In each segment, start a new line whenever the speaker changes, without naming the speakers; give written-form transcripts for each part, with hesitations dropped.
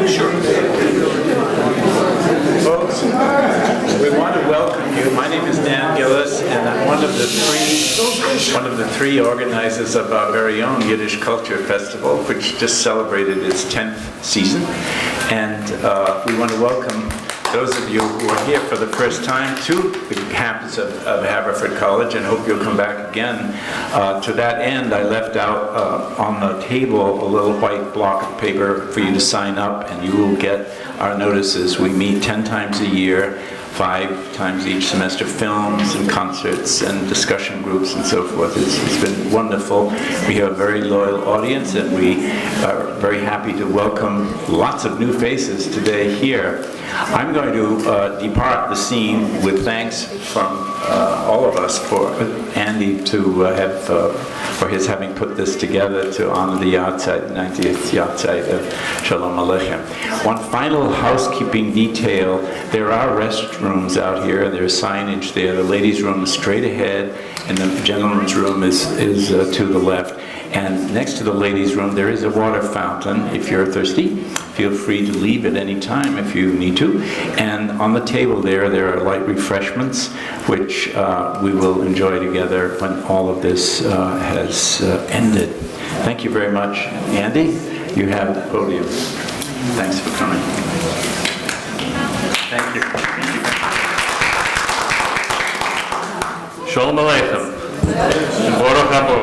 Oh, sure. Folks, we want to welcome you. My name is Dan Gillis, and I'm one of the three organizers of our very own Yiddish Culture Festival, which just celebrated its 10th season. And we want to welcome those of you who are here for the first time to the campus of Haverford College, and hope you'll come back again. To that end, I left out on the table a little white block of paper for you to sign up, and you will get our notices. We meet 10 times a year, 5 times each semester, films and concerts and discussion groups and so forth. It's been wonderful. We have a very loyal audience, and we are very happy to welcome lots of new faces today here. I'm going to depart the scene with thanks from all of us for Andy to for his having put this together to honor the Yortzayt, 90th Yortzayt of Sholem Aleichem. One final housekeeping detail: there are restrooms out here. There's signage there. The ladies' room is straight ahead, and the gentlemen's room is to the left. And next to the ladies' room, there is a water fountain. If you're thirsty, feel free to leave at any time if you need to. And on the table there are light refreshments, which we will enjoy together when all of this has ended. Thank you very much. Andy, you have the podium. Thanks for coming.
Thank you. Sholem Aleichem. Baruch haba.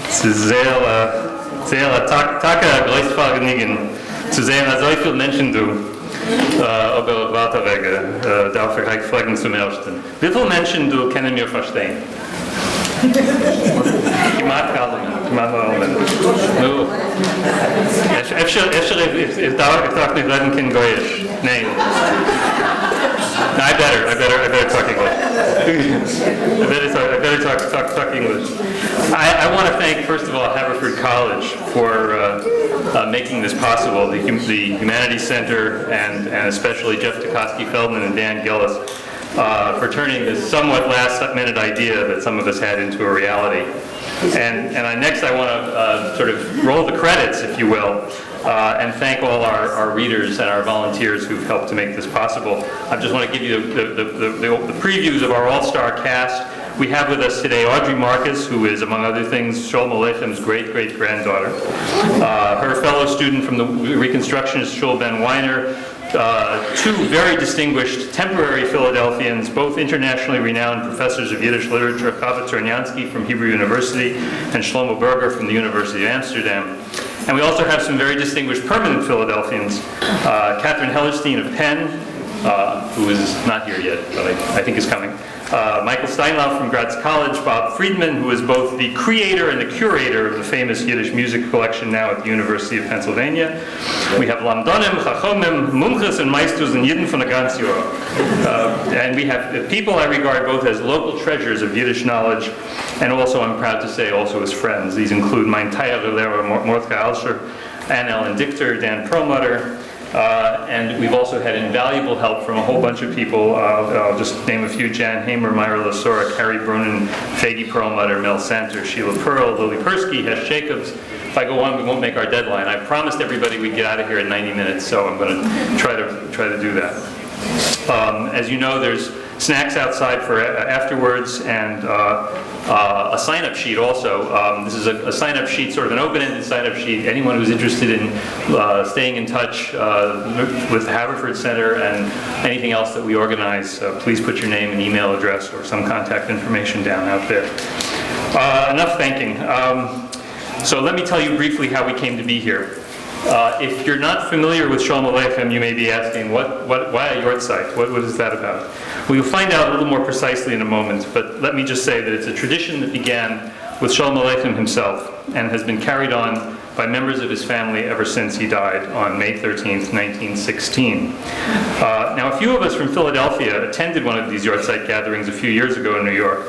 Es ist sehr großartig zu sehen, dass so viele Menschen über Wartewege dafür fragen zum Ersten. Wie viele Menschen können mir verstehen? Ich mag alle Menschen. Ich darf nicht reden kein Goyish. Nein. I better talk English. I better talk English. I want to thank, first of all, Haverford College for making this possible. The Humanities Center and especially Jeff Tukoski-Feldman and Dan Gillis for turning this somewhat last-minute idea that some of us had into a reality. And next I want to sort of roll the credits, if you will, and thank all our readers and our volunteers who've helped to make this possible. I just want to give you the previews of our all-star cast. We have with us today Audrey Marcus, who is, among other things, Sholem Aleichem's great-great-granddaughter. Her fellow student from the Reconstructionist Shul Ben Weiner, 2 very distinguished temporary Philadelphians, both internationally renowned professors of Yiddish literature, Chava Terniansky from Hebrew University and Shlomo Berger from the University of Amsterdam. And we also have some very distinguished permanent Philadelphians, Catherine Hellerstein of Penn, who is not here yet, but I think is coming. Michael Steinlauf from Graz College, Bob Friedman, who is both the creator and the curator of the famous Yiddish music collection now at the University of Pennsylvania. We have Lamdonim, Chachomim, Mumches, and Meisters and Yidden von der ganz Jahr. And we have people I regard both as local treasures of Yiddish knowledge, and also, I'm proud to say, also as friends. These include mein Teicher Lehrer Mordechai Alsher, Anne Ellen Dichter, Dan Perlmutter, and we've also had invaluable help from a whole bunch of people. I'll just name a few: Jan Hamer, Myra Lasora, Carrie Brunin, Faggy Perlmutter, Mel Santer, Sheila Pearl, Lily Persky, Hesh Jacobs. If I go on, we won't make our deadline. I promised everybody we'd get out of here in 90 minutes, so I'm going to try to do that. As you know, there's snacks outside for afterwards, and a sign-up sheet also. This is a sign-up sheet, sort of an open-ended sign-up sheet. Anyone who's interested in staying in touch with the Haverford Center and anything else that we organize, please put your name and email address or some contact information down out there. Enough thanking. So let me tell you briefly how we came to be here. If you're not familiar with Sholem Aleichem, you may be asking, why a Yortzayt? What is that about? We will find out a little more precisely in a moment, but let me just say that it's a tradition that began with Sholem Aleichem himself and has been carried on by members of his family ever since he died on May 13th, 1916. Now, a few of us from Philadelphia attended one of these Yortzayt gatherings a few years ago in New York,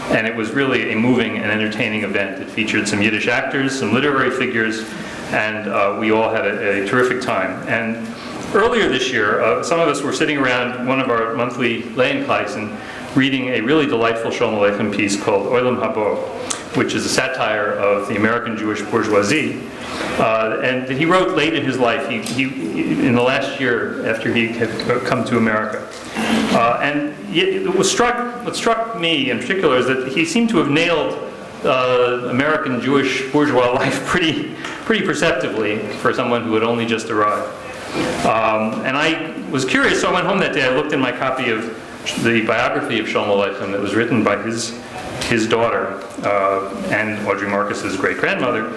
and it was really a moving and entertaining event. It featured some Yiddish actors, some literary figures, and we all had a terrific time. And earlier this year, some of us were sitting around one of our monthly Lehenkreisen reading a really delightful Sholem Aleichem piece called Olam Habo, which is a satire of the American Jewish bourgeoisie. and that he wrote late in his life. He in the last year after he had come to America. And what struck me in particular is that he seemed to have nailed American Jewish bourgeois life pretty perceptively for someone who had only just arrived. And I was curious, so I went home that day. I looked in my copy of the biography of Sholem Aleichem that was written by his daughter and Audrey Marcus's great-grandmother,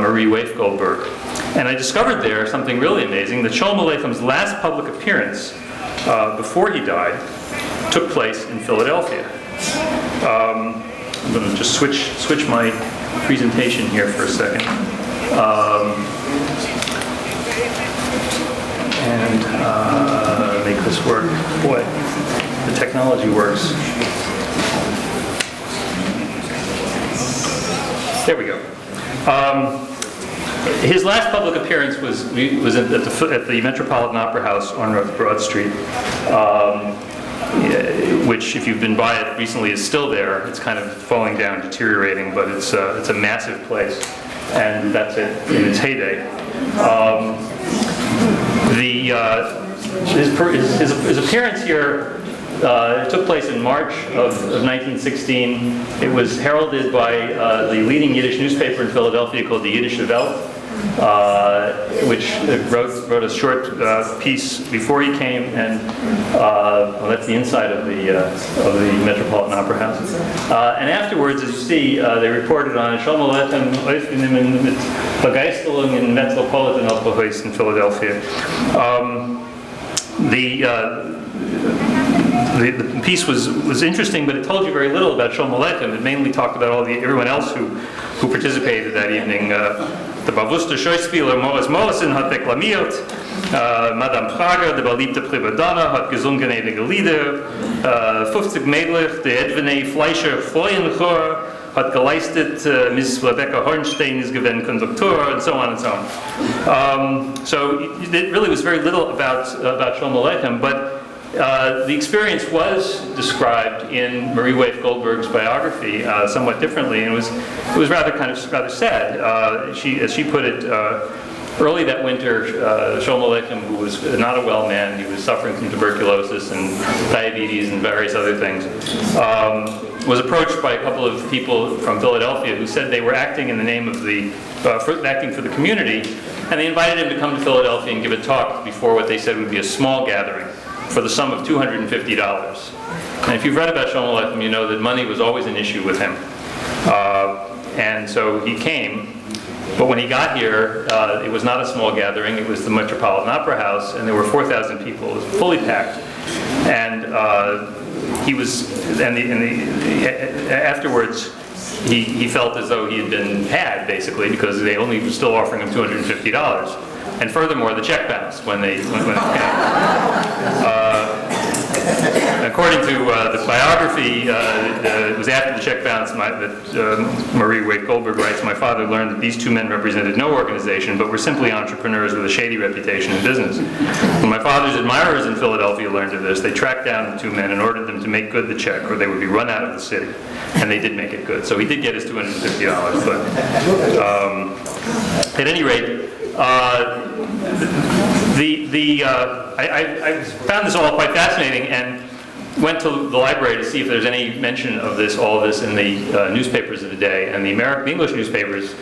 Marie Waif Goldberg. And I discovered there something really amazing, that Sholem Aleichem's last public appearance before he died took place in Philadelphia. I'm going to just switch my presentation here for a second. And make this work. Boy, the technology works. There we go. His last public appearance was at the Metropolitan Opera House on North Broad Street, which, if you've been by it recently, is still there. It's kind of falling down, deteriorating, but it's a massive place, and that's it in its heyday. His appearance here took place in March of 1916. It was heralded by the leading Yiddish newspaper in Philadelphia called the Yiddish Welt, which wrote a short piece before he came, and well, that's the inside of the Metropolitan Opera House. And afterwards, as you see, they reported on Sholem Aleichem aufgenommen mit Begeisterung in Metropolitan Opera House in Philadelphia. The piece was interesting, but it told you very little about Sholem Aleichem. It mainly talked about everyone else who participated that evening. The bewusste Schauspieler Morris Morrison hat deklamiert, Madame Prager, die beliebte Primadonna, hat gesungen einige Lieder, 50 Mädchen, der Edwine Fleischer Freuenchor, hat geleistet, Miss Rebecca Hornstein is given Konduktor, and so on and so on. So it really was very little about Sholem Aleichem, but the experience was described in Marie Waif Goldberg's biography somewhat differently, and it was rather sad. As she put it, early that winter, Sholem Aleichem, who was not a well man, he was suffering from tuberculosis and diabetes and various other things, was approached by a couple of people from Philadelphia who said they were acting in the name of acting for the community, and they invited him to come to Philadelphia and give a talk before what they said would be a small gathering for the sum of $250. And if you've read about Sholem Aleichem, you know that money was always an issue with him. And so he came, but when he got here, it was not a small gathering. It was the Metropolitan Opera House, and there were 4,000 people. It was fully packed. And afterwards, he felt as though he had been had, basically, because they only were still offering him $250. And furthermore, the check bounced when it came. According to the biography, it was after the check bounced that Marie Waif Goldberg writes, "My father learned that these two men represented no organization, but were simply entrepreneurs with a shady reputation in business. When my father's admirers in Philadelphia learned of this, they tracked down the two men and ordered them to make good the check, or they would be run out of the city." And they did make it good. So he did get his $250, but at any rate, I found this all quite fascinating and went to the library to see if there's any mention of all of this in the newspapers of the day. And the English newspapers,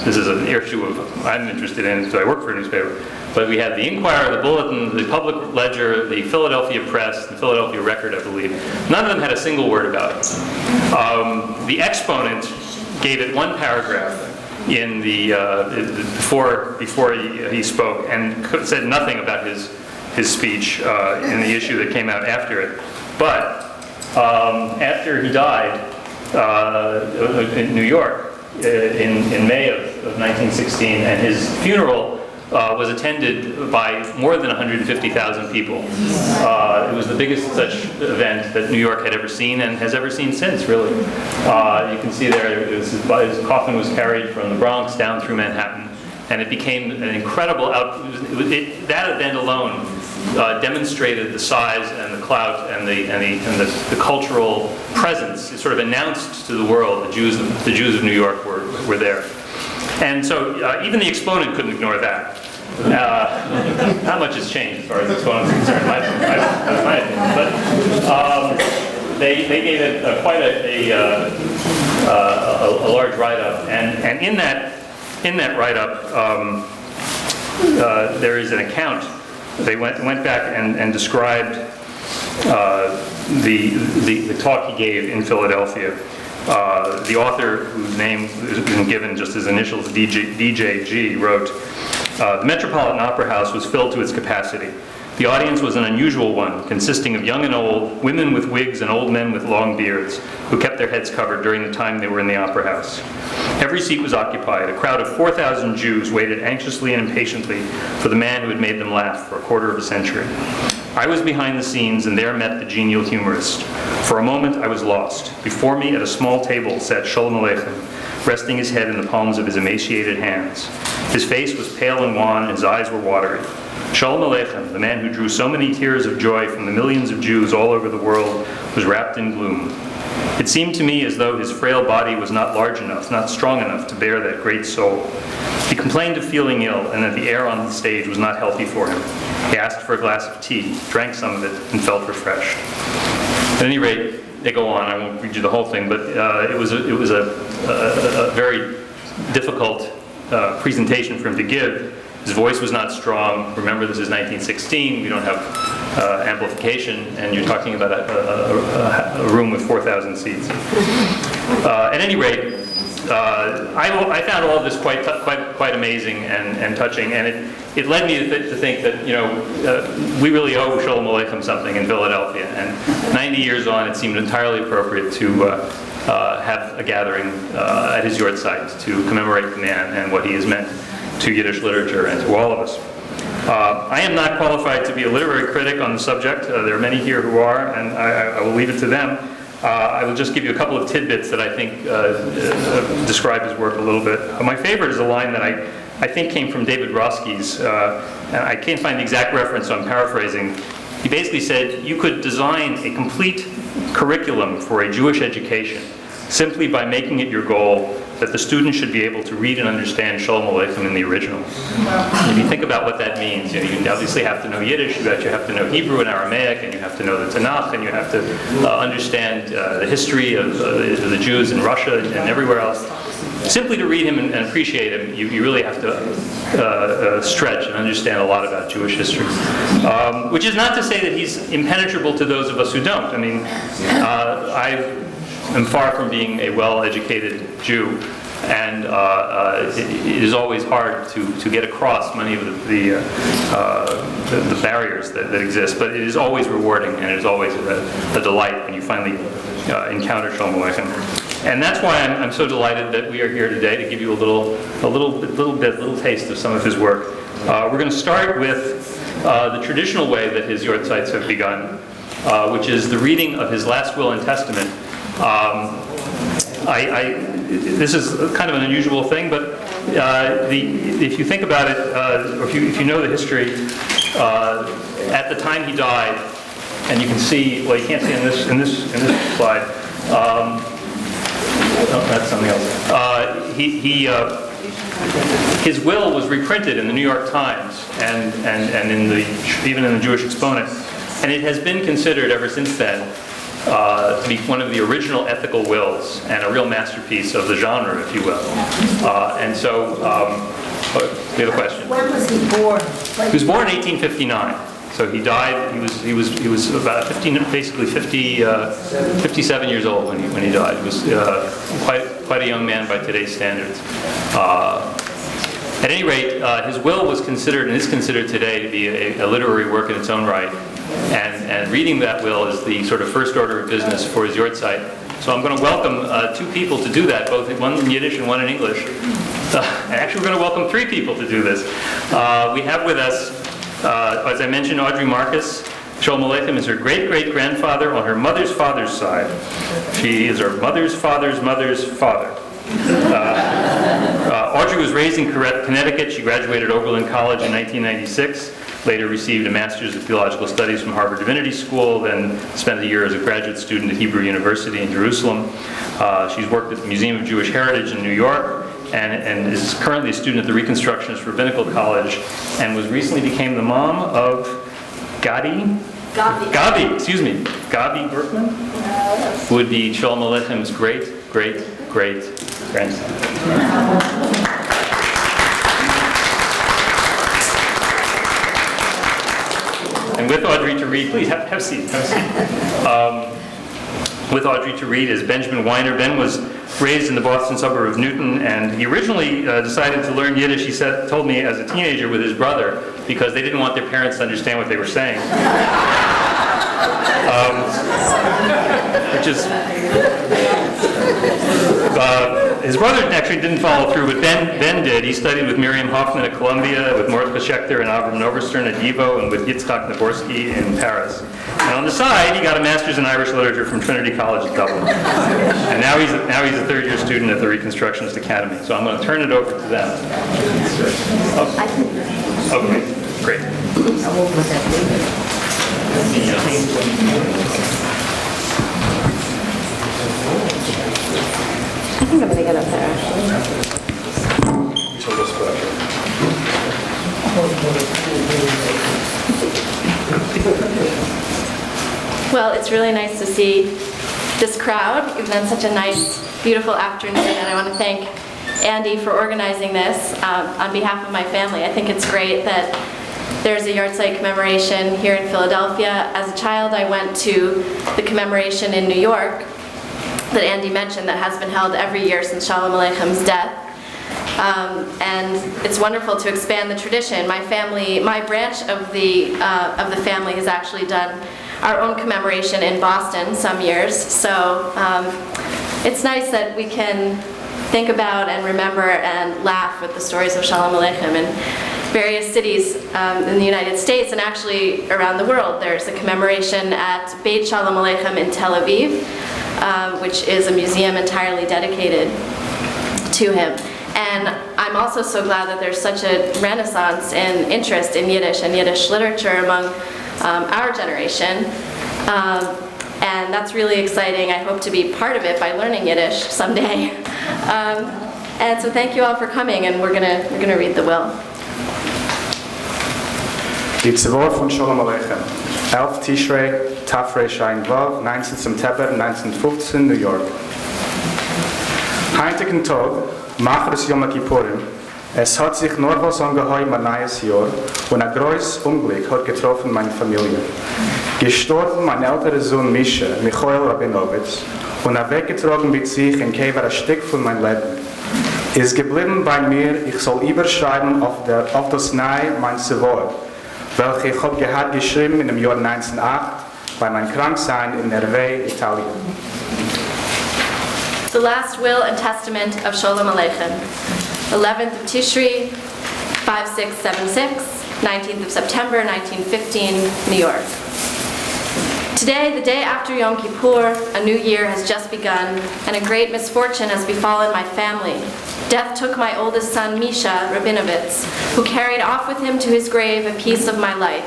this is an issue I'm interested in, so I work for a newspaper. But we had the Inquirer, the Bulletin, the Public Ledger, the Philadelphia Press, the Philadelphia Record, I believe. None of them had a single word about it. The Exponent gave it one paragraph in before he spoke, and said nothing about his speech in the issue that came out after it. But after he died in New York in May of 1916, and his funeral was attended by more than 150,000 people. It was the biggest such event that New York had ever seen and has ever seen since, really. You can see there, his coffin was carried from the Bronx down through Manhattan, and it became an incredible that event alone demonstrated the size and the clout and the cultural presence. It sort of announced to the world the Jews of New York were there. And so even the exponent couldn't ignore that. Not much has changed as far as exponents are concerned, my opinion. But they gave it quite a large write-up, and in that write-up, there is an account. They went back and described the talk he gave in Philadelphia. The author, whose name has been given just his initials, DJG, wrote, "The Metropolitan Opera House was filled to its capacity. The audience was an unusual one, consisting of young and old, women with wigs and old men with long beards, who kept their heads covered during the time they were in the opera house. Every seat was occupied. A crowd of 4,000 Jews waited anxiously and impatiently for the man who had made them laugh for a quarter of a century. I was behind the scenes and there met the genial humorist. For a moment I was lost. Before me at a small table sat Sholem Aleichem, resting his head in the palms of his emaciated hands. His face was pale and wan, and his eyes were watery. Sholem Aleichem, the man who drew so many tears of joy from the millions of Jews all over the world, was wrapped in gloom. It seemed to me as though his frail body was not large enough, not strong enough to bear that great soul. He complained of feeling ill and that the air on the stage was not healthy for him. He asked for a glass of tea, drank some of it, and felt refreshed." At any rate, they go on. I won't read you the whole thing, but it was a very difficult presentation for him to give. His voice was not strong. Remember, this is 1916. We don't have amplification, and you're talking about a room with 4,000 seats. At any rate, I found all of this quite amazing and touching, and it led me to think that we really owe Sholem Aleichem something in Philadelphia. And 90 years on, it seemed entirely appropriate to have a gathering at his Yortzayt to commemorate the man and what he has meant to Yiddish literature and to all of us. I am not qualified to be a literary critic on the subject. There are many here who are, and I will leave it to them. I will just give you a couple of tidbits that I think describe his work a little bit. My favorite is a line that I think came from David Roski's, and I can't find the exact reference, so I'm paraphrasing. He basically said, you could design a complete curriculum for a Jewish education simply by making it your goal that the student should be able to read and understand Sholem Aleichem in the original. If you think about what that means, you obviously have to know Yiddish, you have to know Hebrew and Aramaic, and you have to know the Tanakh, and you have to understand the history of the Jews in Russia and everywhere else. Simply to read him and appreciate him, you really have to stretch and understand a lot about Jewish history. Which is not to say that he's impenetrable to those of us who don't. I mean, I'm far from being a well-educated Jew, and it is always hard to get across many of the barriers that exist, but it is always rewarding, and it is always a delight when you finally encounter Sholem Aleichem. And that's why I'm so delighted that we are here today to give you a little taste of some of his work. We're going to start with the traditional way that his Yortzayts have begun, which is the reading of his last will and testament. This is kind of an unusual thing, but if you think about it, or if you know the history, at the time he died, and you can see, well, you can't see in this slide. Oh, that's something else. His will was reprinted in the New York Times and even in the Jewish Exponent, and it has been considered ever since then to be one of the original ethical wills and a real masterpiece of the genre, if you will. And so, we have a question.
When was he born?
He was born in 1859. So he died. He was about 57 years old when he died. He was quite a young man by today's standards. At any rate, his will was considered and is considered today to be a literary work in its own right. And reading that will is the sort of first order of business for his Yortzayt. So I'm going to welcome two people to do that, both one in Yiddish and one in English. And actually, we're going to welcome three people to do this. We have with us, as I mentioned, Audrey Marcus. Sholem Aleichem is her great-great-grandfather on her mother's father's side. She is her mother's father's mother's father. Audrey was raised in Connecticut. She graduated Oberlin College in 1996. Later received a Master's of Theological Studies from Harvard Divinity School, then spent a year as a graduate student at Hebrew University in Jerusalem. She's worked at the Museum of Jewish Heritage in New York, and is currently a student at the Reconstructionist Rabbinical College, and was recently became the mom of Gabi Berkman, who would be Sholem Aleichem's great-great-great-grandson. And with Audrey to read, please have a seat. With Audrey to read is Benjamin Weiner. Ben was raised in the Boston suburb of Newton, and he originally decided to learn Yiddish, he told me, as a teenager with his brother, because they didn't want their parents to understand what they were saying. Which is... his brother actually didn't follow through, but Ben did. He studied with Miriam Hoffman at Columbia, with Mordechai Schechter and Avram Noverstern at YIVO, and with Yitzhak Naborsky in Paris. And on the side, he got a master's in Irish literature from Trinity College at Dublin. And now he's a third-year student at the Reconstructionist Academy. So I'm going to turn it over to them. Okay, great.
I think I'm going to get up there, actually. Well, it's really nice to see this crowd. You've done such a nice, beautiful afternoon, and I want to thank Andy for organizing this on behalf of my family. I think it's great that there's a Yortzayt commemoration here in Philadelphia. As a child, I went to the commemoration in New York that Andy mentioned that has been held every year since Sholem Aleichem's death. And it's wonderful to expand the tradition. My branch of the family has actually done our own commemoration in Boston some years. So it's nice that we can think about and remember and laugh with the stories of Sholem Aleichem in various cities in the United States and actually around the world. There's a commemoration at Beit Sholem Aleichem in Tel Aviv, which is a museum entirely dedicated to him. And I'm also so glad that there's such a renaissance in interest in Yiddish and Yiddish literature among our generation. And that's really exciting. I hope to be part of it by learning Yiddish someday. And so thank you all for coming, and we're gonna read the will.
Die Tzivor von Sholem Aleichem, 11 Tishrei, Tafrei Shayin Vav, 19 September 1915, New York. Heutigen Tag, Machres Yom Kippurim, es hat sich nur was angeheuert mein neues Jahr und ein großes Unglück hat getroffen meine Familie. Gestorben mein älterer Sohn Misha, Michael Rabinowitz, und weggetragen mit sich in Kever ein Stück von meinem Leben. Ist geblieben bei mir, ich soll überschreiben auf das Neue mein Tzivor, welche ich habe gehabt geschrieben in dem Jahr 1908 bei meinem Kranksein in RW, Italien.
The last will and testament of Sholem Aleichem, 11th of Tishri, 5676, 19th of September, 1915, New York. Today, the day after Yom Kippur, a new year has just begun, and a great misfortune has befallen my family. Death took my oldest son, Misha Rabinovitz, who carried off with him to his grave a piece of my life.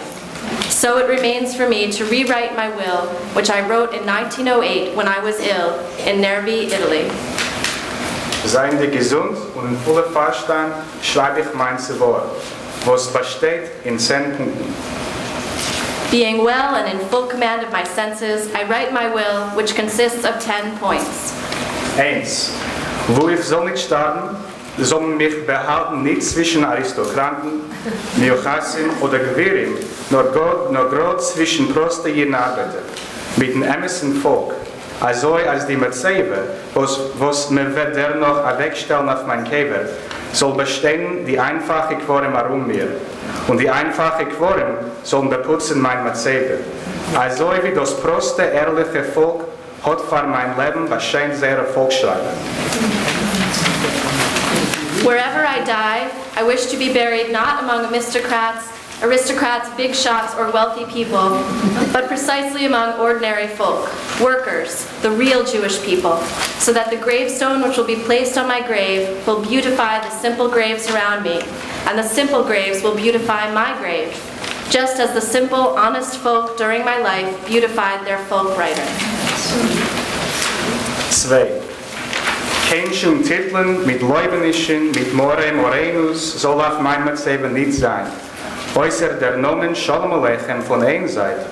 So it remains for me to rewrite my will, which I wrote in 1908 when I was ill in Nervi, Italy.
Seien Sie gesund und in voller Verstand schreibe ich mein Tzivor, was besteht in 10 Punkten.
Being well and in full command of my senses, I write my will, which consists of 10 points.
1. Wo ich soll nicht sterben, sollen mich behalten nicht zwischen Aristokraten, Neochassim oder Gewirim, nur gerade zwischen Prosteien Arbeiter, mit dem emerson Volk, also als die Metzebe, was mir wird der noch wegstellen auf mein Kever, soll bestehen die einfache Quorum herum mir, und die einfache Quorum sollen beputzen mein Metzebe, also wie das proste, ehrliche Volk hat für mein Leben wahrscheinlich sehr Erfolg schreiben.
Wherever I die, I wish to be buried not among aristocrats, big shots, or wealthy people, but precisely among ordinary folk, workers, the real Jewish people, so that the gravestone which will be placed on my grave will beautify the simple graves around me, and the simple graves will beautify my grave, just as the simple, honest folk during my life beautified their folk writer.
2. Kein Titeln mit Leubenischen, mit More Morenus soll auf mein Metzeben nicht sein. Äußer der Nomen Sholem Aleichem von einer Seite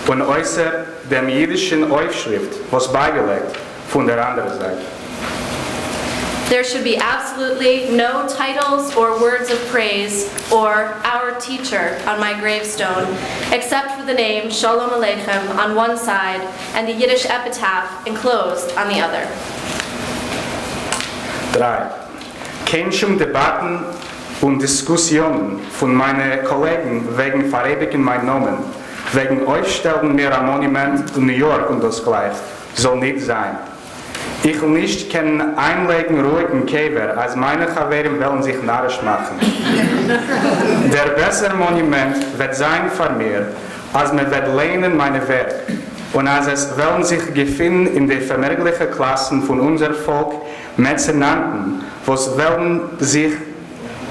und äußer dem jiddischen Aufschrift, was beigelegt, von der anderen Seite.
There should be absolutely no titles or words of praise or our teacher on my gravestone, except for the name Sholem Aleichem on one side and the Yiddish epitaph enclosed on the other.
3. Kein Debatten und Diskussionen von meinen Kollegen wegen Verewigen mein Nomen, wegen Aufstellen mir ein Monument in New York und das gleich, soll nicht sein. Ich will nicht kennen einlegen ruhigen Käfer, als meine Chaverim wollen sich narrisch machen. Der bessere Monument wird sein für mir, als mir wird lehnen meine Werk, und als es wollen sich gefinden in den vermerklichen Klassen von unser Volk Mäzenanten, was wollen sich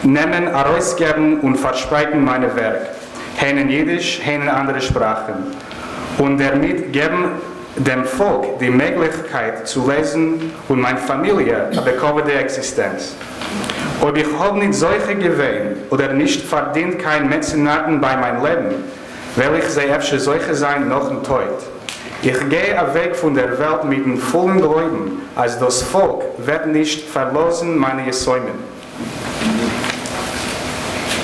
nehmen, herausgeben und verspreiten meine Werk, heinen Jiddisch, heinen andere Sprachen, und damit geben dem Volk die Möglichkeit zu lesen und meine Familie eine bekommende Existenz. Ob ich habe nicht solche gewähnt oder nicht verdient kein Mäzenaten bei meinem Leben, will ich sie öfter solche sein noch ein Teut. Ich gehe weg von der Welt mit dem vollen Glauben, als das Volk wird nicht verlosen meine Gesäumen.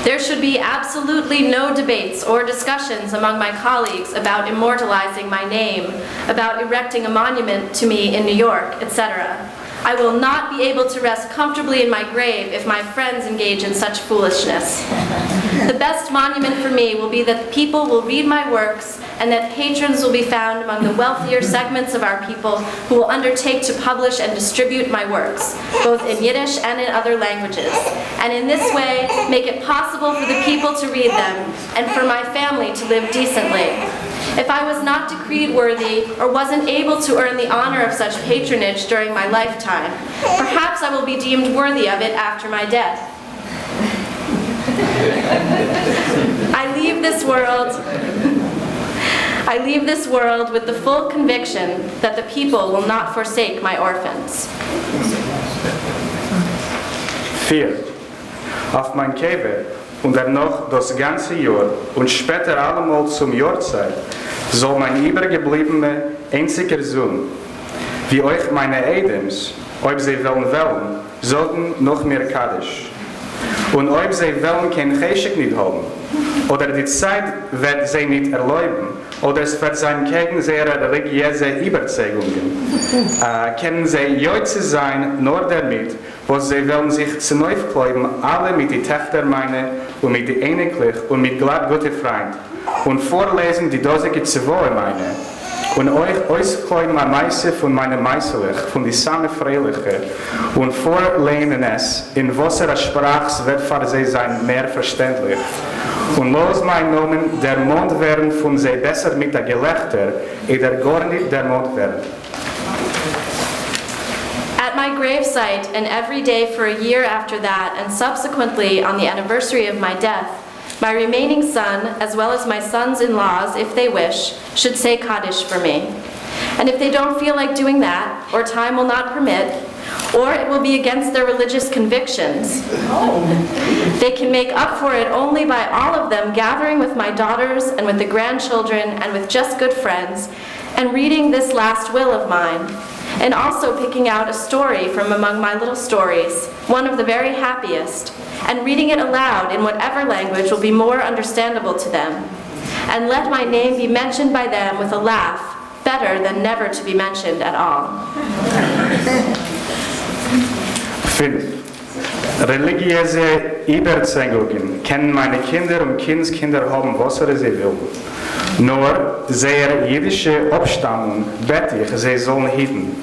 There should be absolutely no debates or discussions among my colleagues about immortalizing my name, about erecting a monument to me in New York, etc. I will not be able to rest comfortably in my grave if my friends engage in such foolishness. The best monument for me will be that people will read my works and that patrons will be found among the wealthier segments of our people who will undertake to publish and distribute my works, both in Yiddish and in other languages, and in this way make it possible for the people to read them and for my family to live decently. If I was not decreed worthy or wasn't able to earn the honor of such patronage during my lifetime, perhaps I will be deemed worthy of it after my death. I leave this world with the full conviction that the people will not forsake my orphans.
4. Auf mein Käfer und dann noch das ganze Jahr und später allemal zum Yortzayt soll mein übergebliebener einziger Sohn, wie euch meine Edems, ob sie wollen, sollten noch mehr Kaddisch. Und ob sie wollen kein Geschick nicht haben, oder die Zeit wird sie nicht erlauben, oder es wird sein gegen ihre religiöse Überzeugungen, können sie Yortzayt sein, nur damit, wo sie wollen sich zu neu glauben, alle mit die Töchter meine und mit die Einiglich und mit glatt gute Freund, und vorlesen die dosige Zwoe meine, und euch auskleuben am Meise von meinem Meisterlich, von die Same Freiliche, und vorlehnen es, in wasserer Sprache wird für sie sein mehr verständlich. Und los mein Nomen, der Mond werden von sie besser mit der Gelächter, der gar nicht der Mond werden.
At my gravesite and every day for a year after that, and subsequently on the anniversary of my death, my remaining son, as well as my sons-in-laws, if they wish, should say Kaddish for me. And if they don't feel like doing that, or time will not permit, or it will be against their religious convictions, they can make up for it only by all of them gathering with my daughters and with the grandchildren and with just good friends, and reading this last will of mine, and also picking out a story from among my little stories, one of the very happiest, and reading it aloud in whatever language will be more understandable to them. And let my name be mentioned by them with a laugh, better than never to be mentioned at all.
5. Religiöse Überzeugungen können meine Kinder und Kindskinder haben, was sie will. Nur sehr jüdische Abstammung bete ich, sie sollen hüten.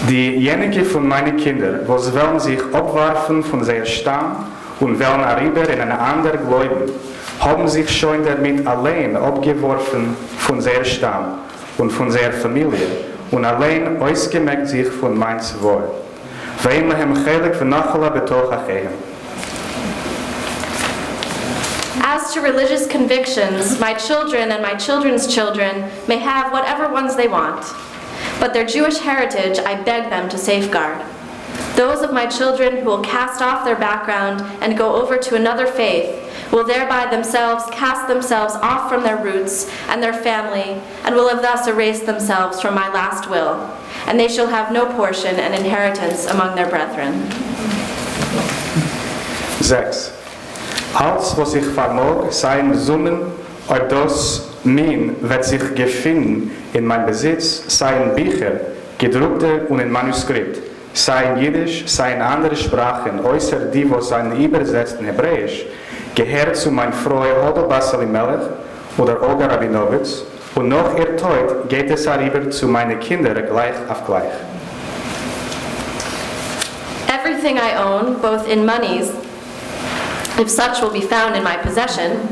Diejenigen von meinen Kindern, die wollen sich abwerfen von seinem Stamm und wollen herüber in einen anderen Glauben, haben sich schon damit allein abgeworfen von seinem Stamm und von seiner Familie und allein ausgemerkt sich von meinem Wort. Weil wir haben heilig von Nachala betoch achehen.
As to religious convictions, my children and my children's children may have whatever ones they want, but their Jewish heritage I beg them to safeguard. Those of my children who will cast off their background and go over to another faith will thereby themselves cast themselves off from their roots and their family, and will have thus erased themselves from my last will, and they shall have no portion and inheritance among their brethren.
6. Alles, was ich vermog, seien Summen, ob das mein wird sich gefunden in mein Besitz, seien Bücher, gedruckte und in Manuskript, seien Jiddisch, seien andere Sprachen, äußer die, wo seien übersetzt in Hebräisch, gehört zu mein Freund Haverford College oder Olga Rabinowitz, und noch erteut geht es herüber zu meinen Kindern gleich auf gleich.
Everything I own, both in monies, if such will be found in my possession,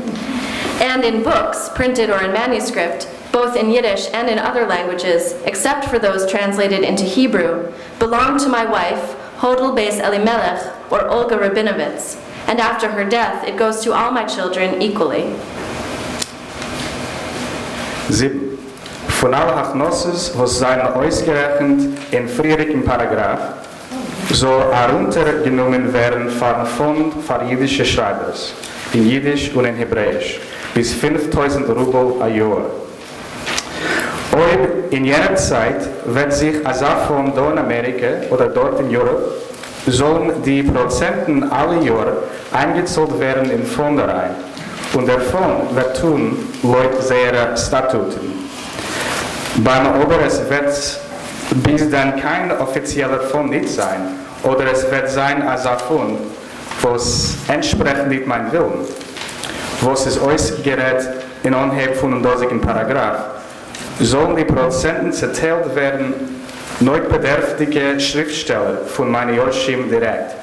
and in books, printed or in manuscript, both in Yiddish and in other languages, except for those translated into Hebrew, belong to my wife, Hodel Beis Elimelech, or Olga Rabinowitz, and after her death, it goes to all my children equally.
7. Von allen Hachnosses, was seien ausgerechnet in früheren Paragraph, soll heruntergenommen werden von Fond für jüdische Schreibers, in Jiddisch und in Hebräisch, bis 5.000 Rubel a Jahr. Ob in jener Zeit wird sich als Fonds da in Amerika oder dort in Europa, sollen die Prozenten alle Jahre eingezahlt werden in Fonds rein. Und der Fonds wird tun, laut seiner Statuten. Beim Ober es wird bis dann kein offizieller Fonds nicht sein, oder es wird sein als ein Fonds, was entspricht nicht meinem Willen, was ist ausgerät in Anheb von dem dosigen Paragraph, sollen die Prozenten zerteilt werden, nicht bedürftige Schriftsteller von meiner Yortzayt direkt,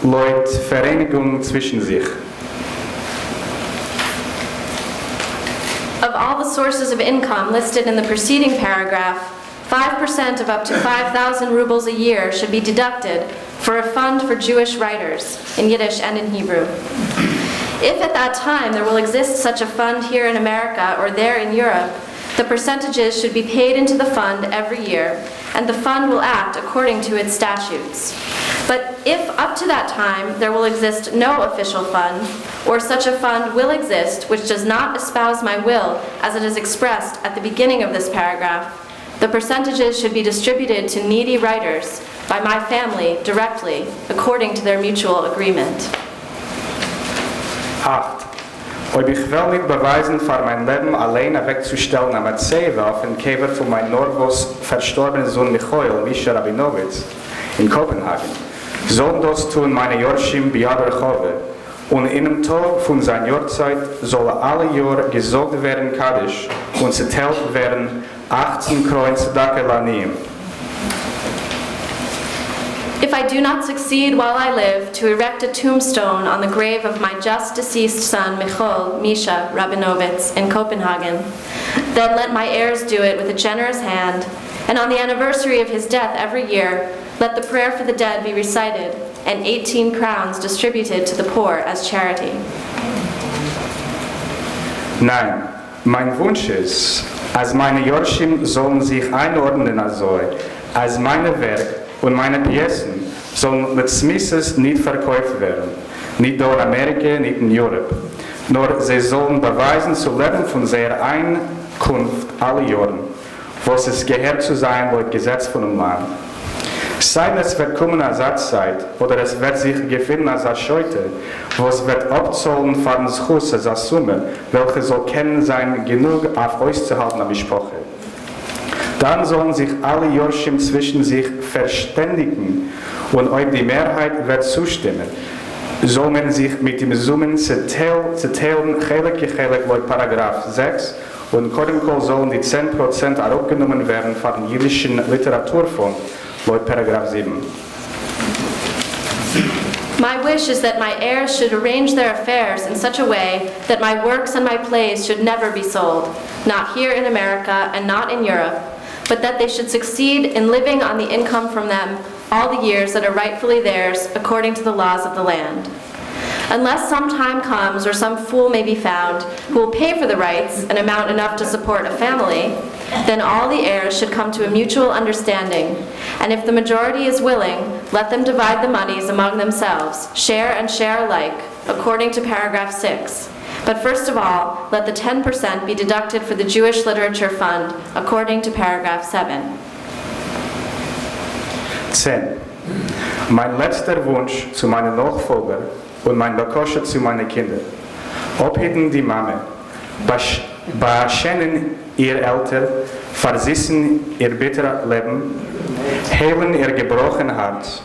laut Vereinigung zwischen sich.
Of all the sources of income listed in the preceding paragraph, 5% of up to 5,000 rubles a year should be deducted for a fund for Jewish writers, in Yiddish and in Hebrew. If at that time there will exist such a fund here in America or there in Europe, the percentages should be paid into the fund every year, and the fund will act according to its statutes. But if up to that time there will exist no official fund, or such a fund will exist which does not espouse my will as it is expressed at the beginning of this paragraph, the percentages should be distributed to needy writers by my family directly, according to their mutual agreement.
8. Ob ich will nicht beweisen, für mein Leben allein wegzustellen am Erzähler auf den Käfer von meinem Norvos verstorbenen Sohn Michael, Mischa Rabinowitz, in Kopenhagen, sollen das tun meine Yortzayt Biaderchove, und in dem Tag von seiner Yortzayt soll alle Jahre gesorgt werden Kaddisch und zerteilt werden 18 Kreuz Dakelanium.
If I do not succeed while I live to erect a tombstone on the grave of my just deceased son, Michael, Misha Rabinowitz, in Copenhagen, then let my heirs do it with a generous hand, and on the anniversary of his death every year, let the prayer for the dead be recited, and 18 crowns distributed to the poor as charity.
Nein, mein Wunsch ist, als meine Yortzayt sollen sich einordnen als meine Werk und meine Pjesen sollen mit Smisses nicht verkauft werden, nicht in Amerika, nicht in Europa. Nur sie sollen beweisen zu leben von ihrer Einkunft alle Jahren, was es gehört zu sein laut Gesetz von dem Mann. Sei es wird kommen als Satzzeit, oder es wird sich gefunden als eine Scheute, was wird abzahlen von des Husses als Summe, welche soll kennen sein genug auf auszuhalten am Sprache. Dann sollen sich alle Yortzayt zwischen sich verständigen, und ob die Mehrheit wird zustimmen, soll man sich mit dem Summen zerteilen, chelik laut Paragraph 6, und Kodemkol sollen die 10% aufgenommen werden von dem jüdischen Literaturfonds, laut Paragraph 7.
My wish is that my heirs should arrange their affairs in such a way that my works and my plays should never be sold, not here in America and not in Europe, but that they should succeed in living on the income from them all the years that are rightfully theirs according to the laws of the land. Unless some time comes or some fool may be found who will pay for the rights an amount enough to support a family, then all the heirs should come to a mutual understanding, And if the majority is willing, let them divide the monies among themselves, share and share alike, according to paragraph 6. But first of all, let the 10% be deducted for the Jewish Literature Fund, according to paragraph 7.
10. Mein letzter Wunsch zu meinen Nachfolger und mein Bakosche zu meinen Kindern. Obhitten die Mame, beschenen ihr Eltern, versissen ihr bitter Leben, heilen ihr gebrochen Herz.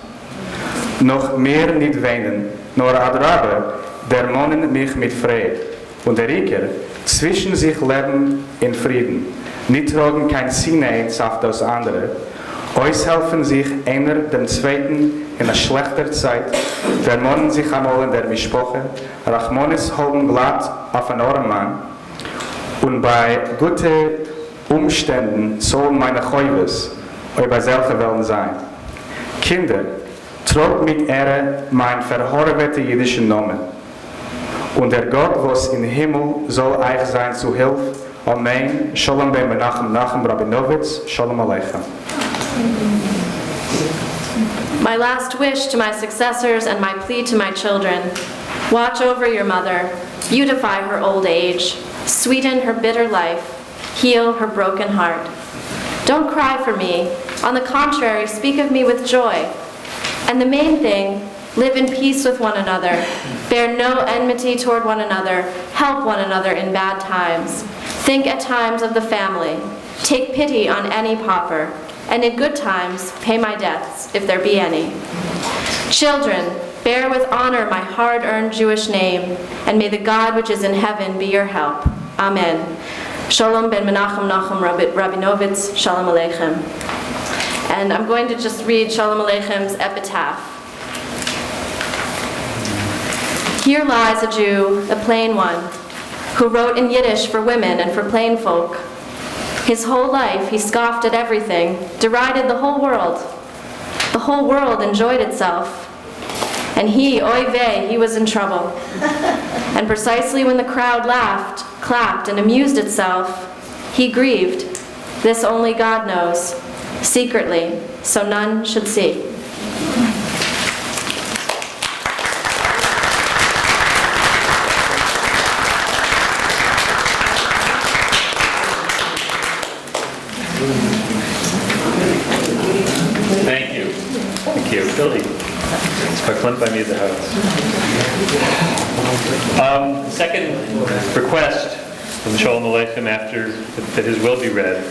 Noch mehr nicht weinen, nur adrabe, dermonen mich mit Fried. Und der Riker, zwischen sich leben in Frieden, nicht tragen kein Sinne eins auf das andere, aushelfen sich einer dem Zweiten in einer schlechter Zeit, vermonnen sich einmal in der Mischpoche, Rachmones holen glatt auf einen armen Mann, und bei guten Umständen sollen meine Chäuves über solche Wellen sein. Kinder, tragt mit Ehre mein verhorwete jüdischen Namen. Und der Gott, was im Himmel, soll euch sein zu Hilfe. Amen. Sholem Aleichem Rabinovitz. Sholem Aleichem.
My last wish to my successors and my plea to my children: watch over your mother, beautify her old age, sweeten her bitter life, heal her broken heart. Don't cry for me. On the contrary, speak of me with joy. And the main thing, live in peace with one another. Bear no enmity toward one another. Help one another in bad times. Think at times of the family. Take pity on any pauper. And in good times, pay my debts, if there be any. Children, bear with honor my hard-earned Jewish name, and may the God which is in heaven be your help. Amen. Sholem ben Menachem Nachum Rabinovitz. Sholem Aleichem. And I'm going to just read Sholem Aleichem's epitaph. Here lies a Jew, a plain one, who wrote in Yiddish for women and for plain folk. His whole life he scoffed at everything, derided the whole world. The whole world enjoyed itself. And he, oy vey, he was in trouble. And precisely when the crowd laughed, clapped, and amused itself, he grieved. This only God knows, secretly, so none should see.
Thank you. Thank you. Billy. It's verklemmt bei mir zu Hause. The second request from Sholem Aleichem after that his will be read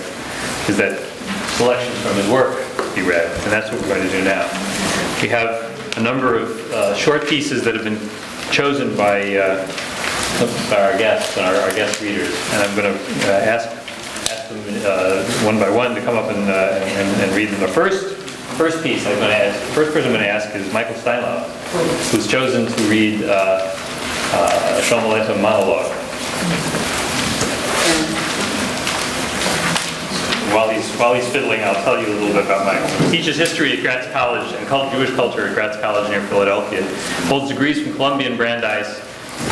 is that selections from his work be read, and that's what we're going to do now. We have a number of short pieces that have been chosen by our guests and our guest readers, and I'm going to ask them one by one to come up and read them. The first piece the first person I'm going to ask is Michael Steinlau, who's chosen to read Sholem Aleichem monologue. While he's fiddling, I'll tell you a little bit about Michael. He teaches history at Gratz College and Jewish culture at Gratz College near Philadelphia. Holds degrees from Columbia and Brandeis.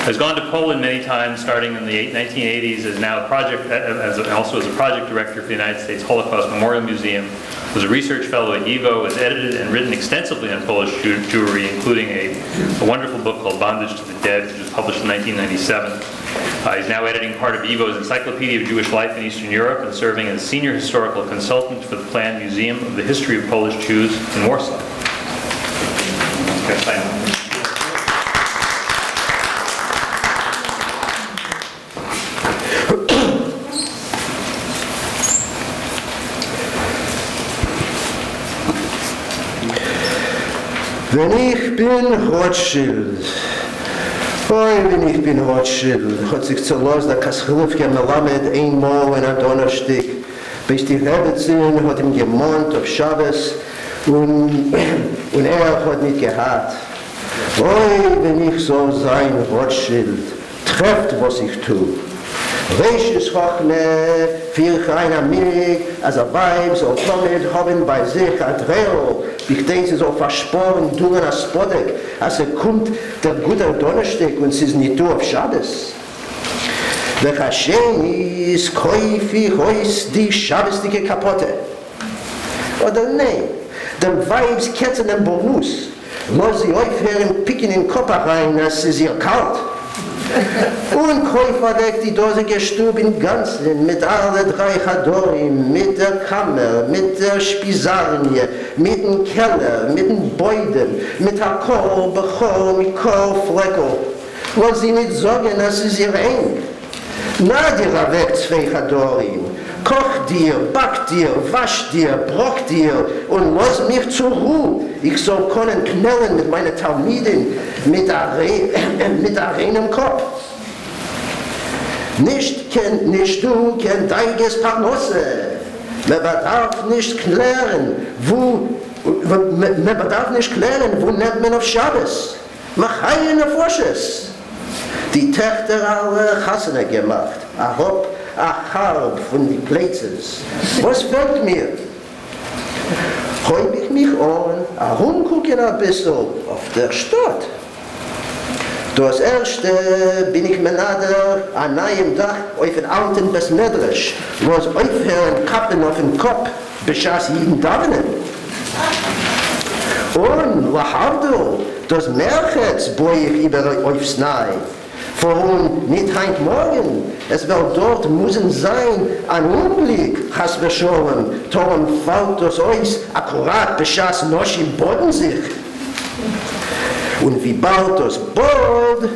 Has gone to Poland many times, starting in the 1980s. Is now also as a project director for the United States Holocaust Memorial Museum. Was a research fellow at YIVO. Has edited and written extensively on Polish Jewry, including a wonderful book called Bondage to the Dead, which was published in 1997. He's now editing part of YIVO's Encyclopedia of Jewish Life in Eastern Europe and serving as senior historical consultant for the planned Museum of the History of Polish Jews in Warsaw.
Wenn ich bin Rothschild, wenn ich bin Rothschild, hat sich zerlost der Kasselufke Melamed einmal in einem Donnerstag, bis die Rebbetzin hat ihm gemahnt auf Schabes und hat nicht gehabt. Wenn ich so sein Rothschild, trefft, was ich tue. Welches Hochne, viel keiner Mirig, als Weib so kommt, haben bei sich ein Dreh, ich denke, sie so versporen, tun an Spodek, als kommt der gute Donnerstag und sie ist nicht auf Schabes. Wer Hashem ist, käufig, heus die Schabesdicke Kapotte. Oder nein, dem Weibs ketzen im Berufs. Lass sie aufhören, picken in den Kopf rein, es ist ihr kalt. Und Käufer weg die Dose Stub im Ganzen, mit alle 3 Chadorim, mit der Kammer, mit der Spisarnie, mit dem Keller, mit dem Beuden, mit der Korb, Bechor, mit Korfleckel. Lass sie nicht sagen, es ist ihr eng. Na dir weg 2 Chadorim. Koch dir, back dir, wasch dir, brock dir und lass mich zur Ruhe. Ich soll können knellen mit meiner Talmidin, mit reinem Kopf. Nicht du, kenn deiges Parnosse. Man bedarf nicht klären, wo nennt man auf Schabbos. Mach eine Fosches. Die Töchter alle Chassene gemacht. Harb von den Plätzen. Was fällt mir? Häub ich mich an, rumgucken ein bisschen auf der Stadt. Das erste bin ich mir nader an einem Dach auf den alten Besmedrisch, was aufhören Kappen auf den Kopf, beschaß jeden Davenen. Und Lahavdo, das Märchens boi ich über aufs Nahe. Warum nicht heint morgen? Es wird dort müssen sein, ein Unglück, has wir schon, darum fällt das euch akkurat beschaß noch im Boden sich. Und wie bald das bald,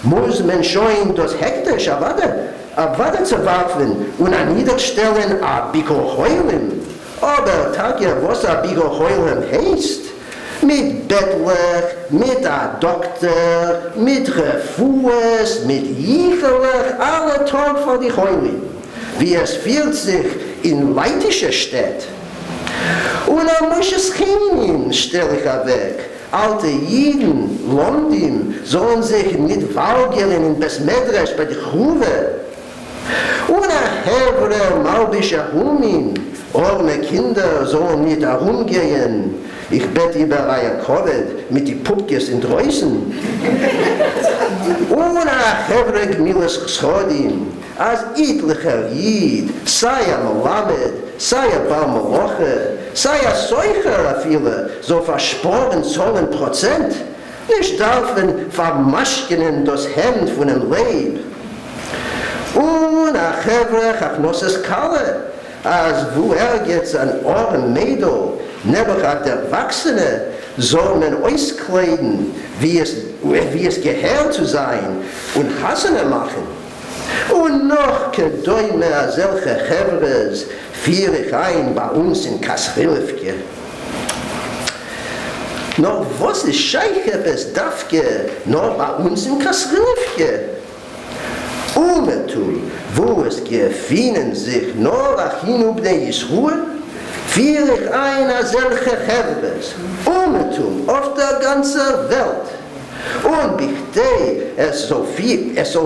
muss man schon das hektisch erwarten zu werfen und an niederstellen a Biko heulen. Aber Tagja, was a Biko heulen heißt? Mit Bettler, mit a Doktor, mit Refues, mit Jicherlech, alle Tag vor die Heulen, wie es fühlt sich in leitischer Stadt. Und am Moscheschenim stell ich weg. Alte Jiden, Londim, sollen sich nicht weigern in Besmedresch bei der Chuve. Und a Hebre, Malbischer Humin, arme Kinder sollen nicht herumgehen. Ich bete über ein Kovet mit die Pupkes in Dreußen. Und a Hebre Gmiles Chodim, als etlicher Jid, sei a Melamed, sei a Baal Meloche, sei a Seucher a viele, so versprochen sollen Prozent. Nicht dürfen vermaschkenen das Hemd von dem Leib. Und a Hebre Chachnosses Kalle, als wo jetzt an Ohren Mädel, nebach der Erwachsene, soll man auskleiden, wie es gehört zu sein, und Hasene machen. Und noch gedäume solche Chevres führe ich ein bei uns in Cassel. Noch was ist Scheichepes Dafke, noch bei uns in Cassel? Umetum, wo es gefienen sich nur achinub de Yisruel, führe ich einer solche Chevres, Umetum, auf der ganzen Welt. Und bichte, es soll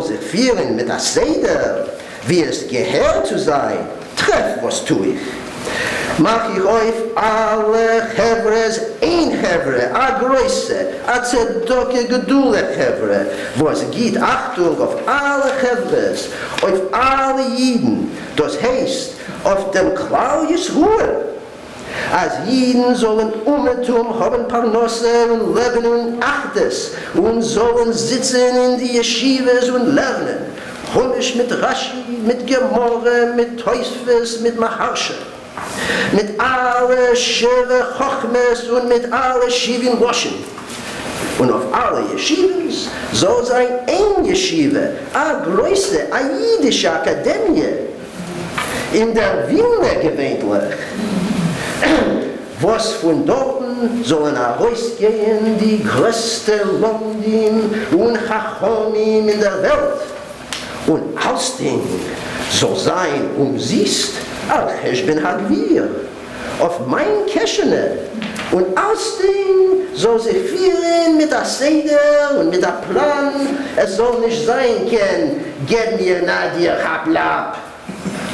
sich führen mit der Seder, wie es gehört zu sein. Treff, was tue ich. Mach ich euch alle Chevres ein Chevre, a Größe, a Zedoke Gedule Chevre, wo es gibt Achtung auf alle Chevres, auf alle Jiden, das heißt, auf dem Klau Yisruel. Als Jiden sollen Umetum haben Parnosse und leben und Achtes und sollen sitzen in die Yeshivas und lernen. Chumash mit Rashi, mit Gemorre, mit Teusfes, mit Maharsha. Mit alle Sheve Chochmes und mit alle Shivim Woschen. Und auf alle Yeshivas soll sein ein Yeshiva, a Größe, a Jiddische Akademie. In der Wilne gewöhnlich. Was von dort sollen herausgehen die größte Londim und Chachomim in der Welt. Und Ausding soll sein, siehst, ich bin Hagvir, auf mein Keschene. Und Ausding soll sich führen mit der Seder und mit der Plan. Es soll nicht sein können, get mir Nadir Hablab.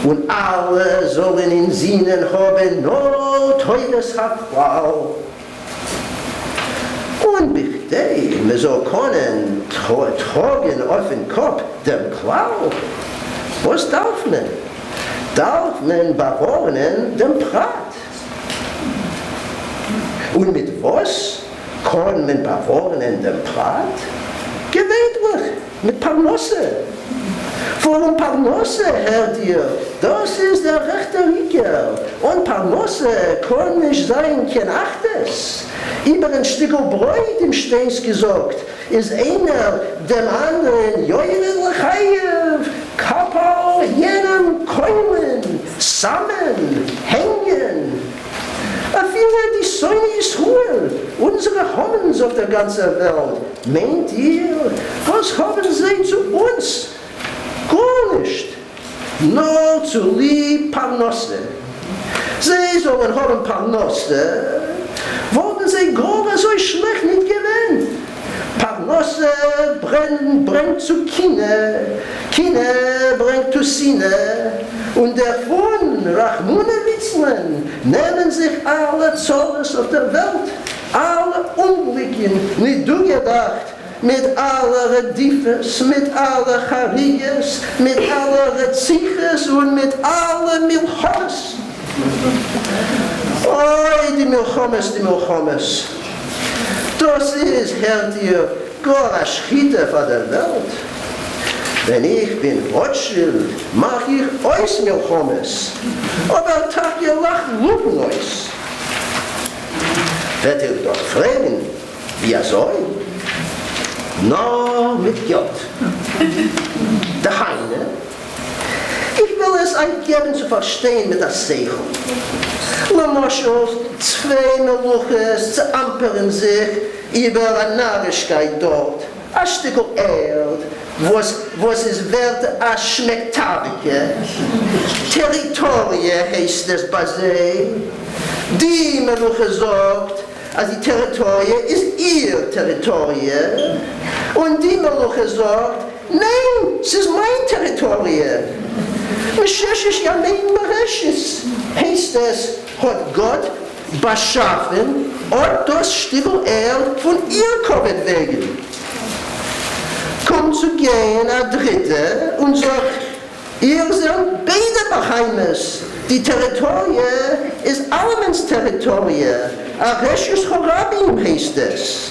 Und alle sollen in Sinnen haben, nur teures Frau. Und bitte, wir soll können tragen auf den Kopf dem Klau. Was darf man? Darf man bewohnen dem Prat? Und mit was kann man bewahren in dem Prat? Gewöhnlich, mit Parnasse. Warum Parnasse, hört ihr? Das ist der rechte Riker. Und Parnasse kann nicht sein, kein Achtes. Über ein Stück Bräut im Steins gesagt, ist einer dem anderen Joire Lechayev, Kappa jenem Keulen, Samen, Hängen. Viele die Sonne ist Ruhe, unsere Hommens auf der ganzen Welt. Meint ihr, was haben sie zu uns? Gar nicht. Nur zu lieb Parnasse. Sie sollen haben Parnasse, wollten sie gar so schlecht nicht gewinnen. Parnasse bringt zu Kine, Kine bringt zu Sine, und davon, Rachmunewitzlen, nehmen sich alle Zornes auf der Welt, alle Unglücken, nicht du gedacht, mit aller Redifes, mit aller Charias, mit aller Reziches und mit aller Milchomes. Oh, die Milchomes. Das ist, hört ihr, gar eine Schritte von der Welt. Wenn ich bin Rothschild, mach ich euch Milchomes. Aber Tag ihr lacht lupen euch. Wird ihr doch fragen, wie soll? No, mit Gott. Der Heine. Ich will es euch geben zu verstehen mit der Seichel. Lamoschel, zwei Meluches zerampern sich über eine Narrischkeit dort. Ein Stück Erd, was es wird als Schmecktarike. Territorie heißt es bei sie. Die Meluche sagt, also die Territorie ist ihr Territorie. Und die Meluche sagt, nein, es ist mein Territorie. Meshesh Yamein Mereshes heißt es, hat Gott beschaffen und das Stück Erd von ihr kommen wegen. Kommt zu gehen ein Dritte und sagt, ihr seid beide Baheimes. Die Territorie ist Allemens Territorie. Areshes Chorabim heißt es.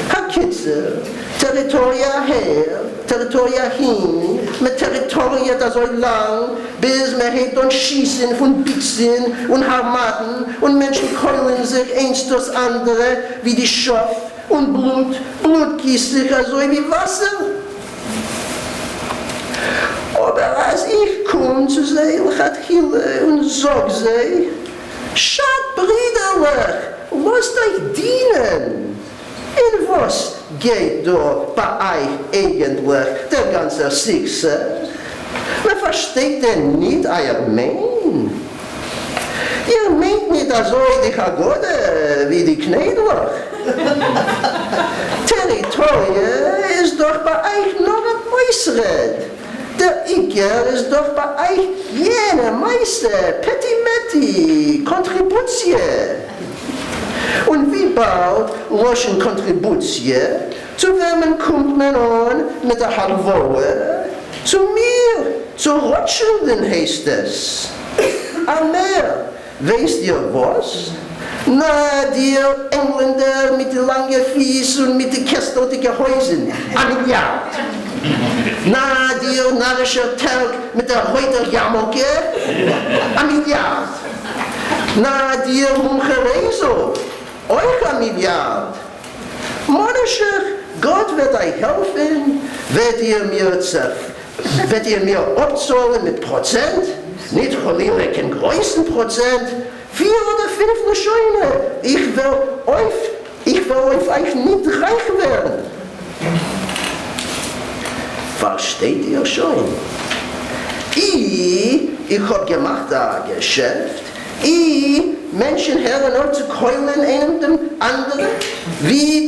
Hakitze, Territoria her, Territoria hin, mit Territoria das so lang, bis man hebt und schießen von Bixen und Harmaten und Menschen keulen sich eins das andere wie die Schopf und Blut gießt sich also wie Wasser. Aber als ich komme zu sie, und sag sie, schaut Brüderlich, lasst euch dienen. In was geht da bei euch eigentlich der ganze Success? Man versteht denn nicht euer Mein. Ihr meint nicht so die Chagode wie die Knädler. Territorie ist doch bei euch noch ein Mäusred. Der Iker ist doch bei euch jene Meister, Petimetti, Kontributie. Und wie bald loschen Kontributie, zu wem kommt man an mit der Halvoe? Zu mir, zu Rothschilden heißt es. Amer, weißt ihr was? Na, die Engländer mit den langen Fies und mit den kästeltigen Häusern, ein Milliard. Na, die narrische Telg mit der Reuterjammerke, ein Milliard. Na, die Munchereso, euch ein Milliard. Monischer, Gott wird euch helfen, werdet ihr mir abzahlen mit Prozent, nicht Cholile kein größten Prozent, 4 oder 5 Scheine. Ich will auf euch nicht reich werden. Versteht ihr schon? Ich hab gemacht ein Geschäft. Menschen hören auf zu keulen einem dem anderen, wie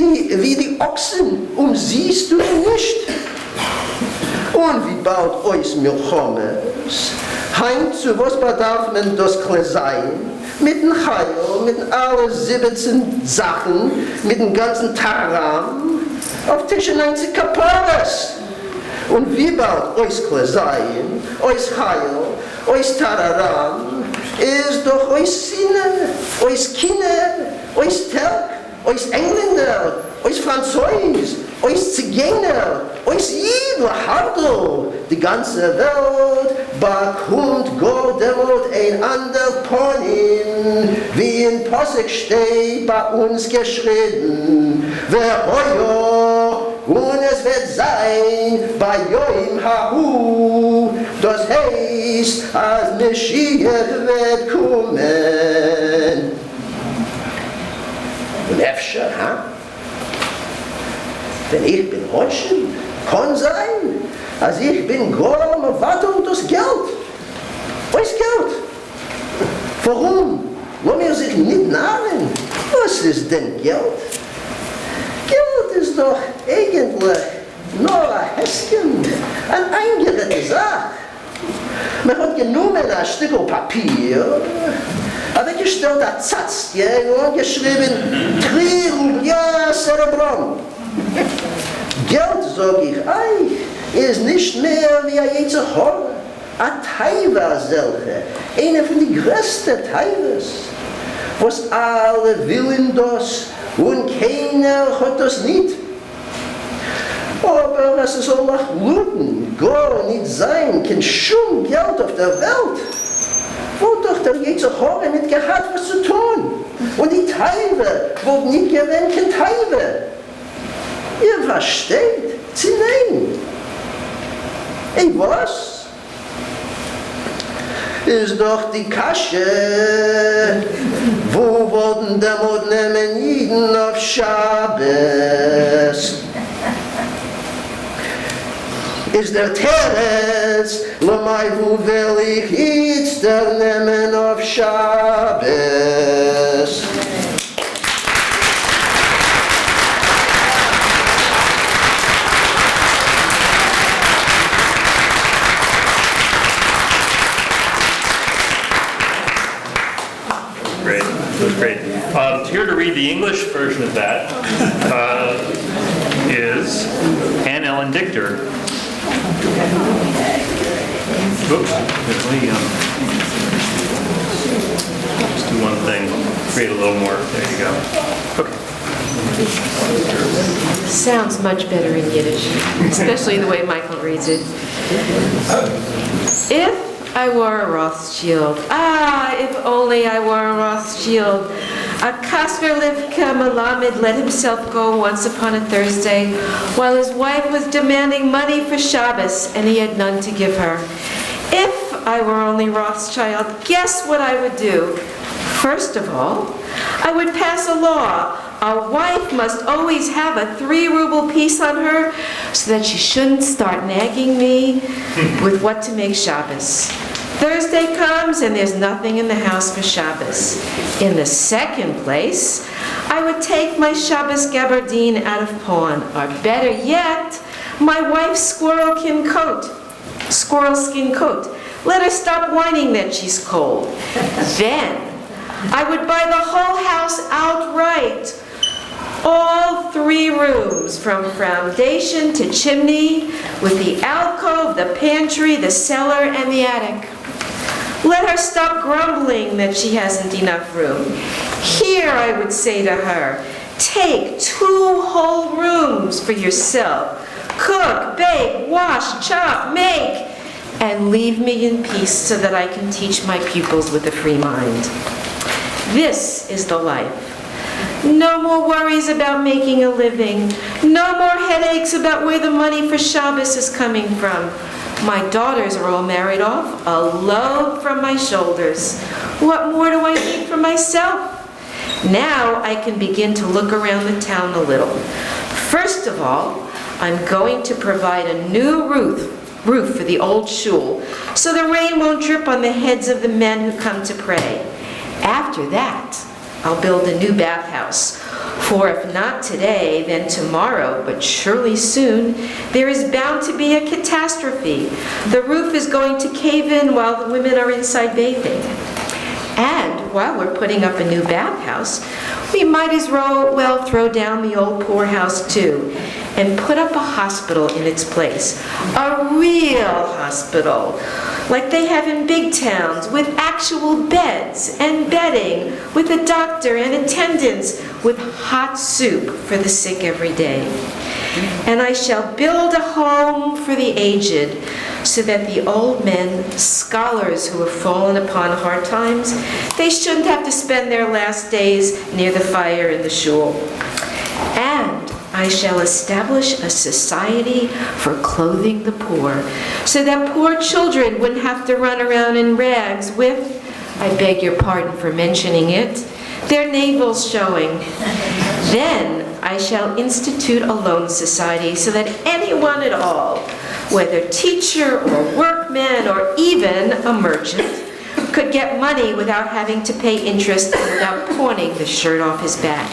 die Ochsen, siehst du nicht. Und wie bald euch Milchomes, heim zu was bedarf man das sein? Mit dem Heil, mit allen 17 Sachen, mit dem ganzen Taram, auf Tisch 90 Kaparas. Und wie bald euch sein, euch Heil, euch Tararam, ist doch ois Sinne, ois Kinder, ois Telk, ois Engländer, ois Französ, ois Zigeuner, ois Jidl, Hartl, die ganze Welt bekommt Gott demut ein ander Ponin, wie in Posek steht bei uns geschrieben, wer heuer und es wird sein bei Joim Hahu, das heißt, als Mashiach wird kommen. Und öfter, ha? Wenn ich bin Rothschild, kann sein, als ich bin Gorm und warte um das Geld. Was ist Geld? Warum? Wollen wir sich nicht narren? Was ist denn Geld? Geld ist doch eigentlich nur ein Häschen, eine eingerettete Sache. Man hat genommen ein Stück Papier, hat gestellt ein Zatzchen und geschrieben, 3 Rubля Cerebrum. Geld, sag ich euch, ist nicht mehr wie ein Jezehor. Ein Taiva solche, eine von den größten Taivas, was alle willen das und keiner hat das nicht. Aber es soll nach Luten gar nicht sein, kein schon Geld auf der Welt. Wo doch der Jezehor nicht gehabt was zu tun. Und die Taiva, wo nicht gewinnt, kein Taiva. Ihr versteht? Sie nein. Ey, was? Ist doch die Kasche, wo wurden damit nehmen Jiden auf Schabes? Ist der Teres, Lamai, wo will ich jetzt nehmen auf Schabes?
Great, that was great. Here to read the English version of that is Ann Ellen Dichter. Oops, just do one thing, create a little more, there you go. Okay.
Sounds much better in Yiddish, especially the way Michael reads it. If I were a Rothschild, if only I were a Rothschild. A Kasverlivka Malamed let himself go once upon a Thursday while his wife was demanding money for Shabbos and he had none to give her. If I were only Rothschild, guess what I would do? First of all, I would pass a law. A wife must always have a 3-ruble piece on her so that she shouldn't start nagging me with what to make Shabbos. Thursday comes and there's nothing in the house for Shabbos. In the second place, I would take my Shabbos gabardine out of pawn, or better yet, my wife's squirrel-skin coat. Let her stop whining that she's cold. Then, I would buy the whole house outright. All 3 rooms, from foundation to chimney, with the alcove, the pantry, the cellar, and the attic. Let her stop grumbling that she hasn't enough room. Here, I would say to her, take 2 whole rooms for yourself. Cook, bake, wash, chop, make, and leave me in peace so that I can teach my pupils with a free mind. This is the life. No more worries about making a living. No more headaches about where the money for Shabbos is coming from. My daughters are all married off, a load from my shoulders. What more do I need for myself? Now I can begin to look around the town a little. First of all, I'm going to provide a new roof for the old shul, so the rain won't drip on the heads of the men who come to pray. After that, I'll build a new bathhouse. For if not today, then tomorrow, but surely soon, there is bound to be a catastrophe. The roof is going to cave in while the women are inside bathing. And while we're putting up a new bathhouse, we might as well throw down the old poorhouse too, and put up a hospital in its place. A real hospital, like they have in big towns, with actual beds and bedding, with a doctor and attendants, with hot soup for the sick every day. And I shall build a home for the aged, so that the old men, scholars who have fallen upon hard times, they shouldn't have to spend their last days near the fire in the shul. And I shall establish a society for clothing the poor, so that poor children wouldn't have to run around in rags with, I beg your pardon for mentioning it, their navels showing. Then I shall institute a loan society so that anyone at all, whether teacher or workman or even a merchant, could get money without having to pay interest and without pawning the shirt off his back.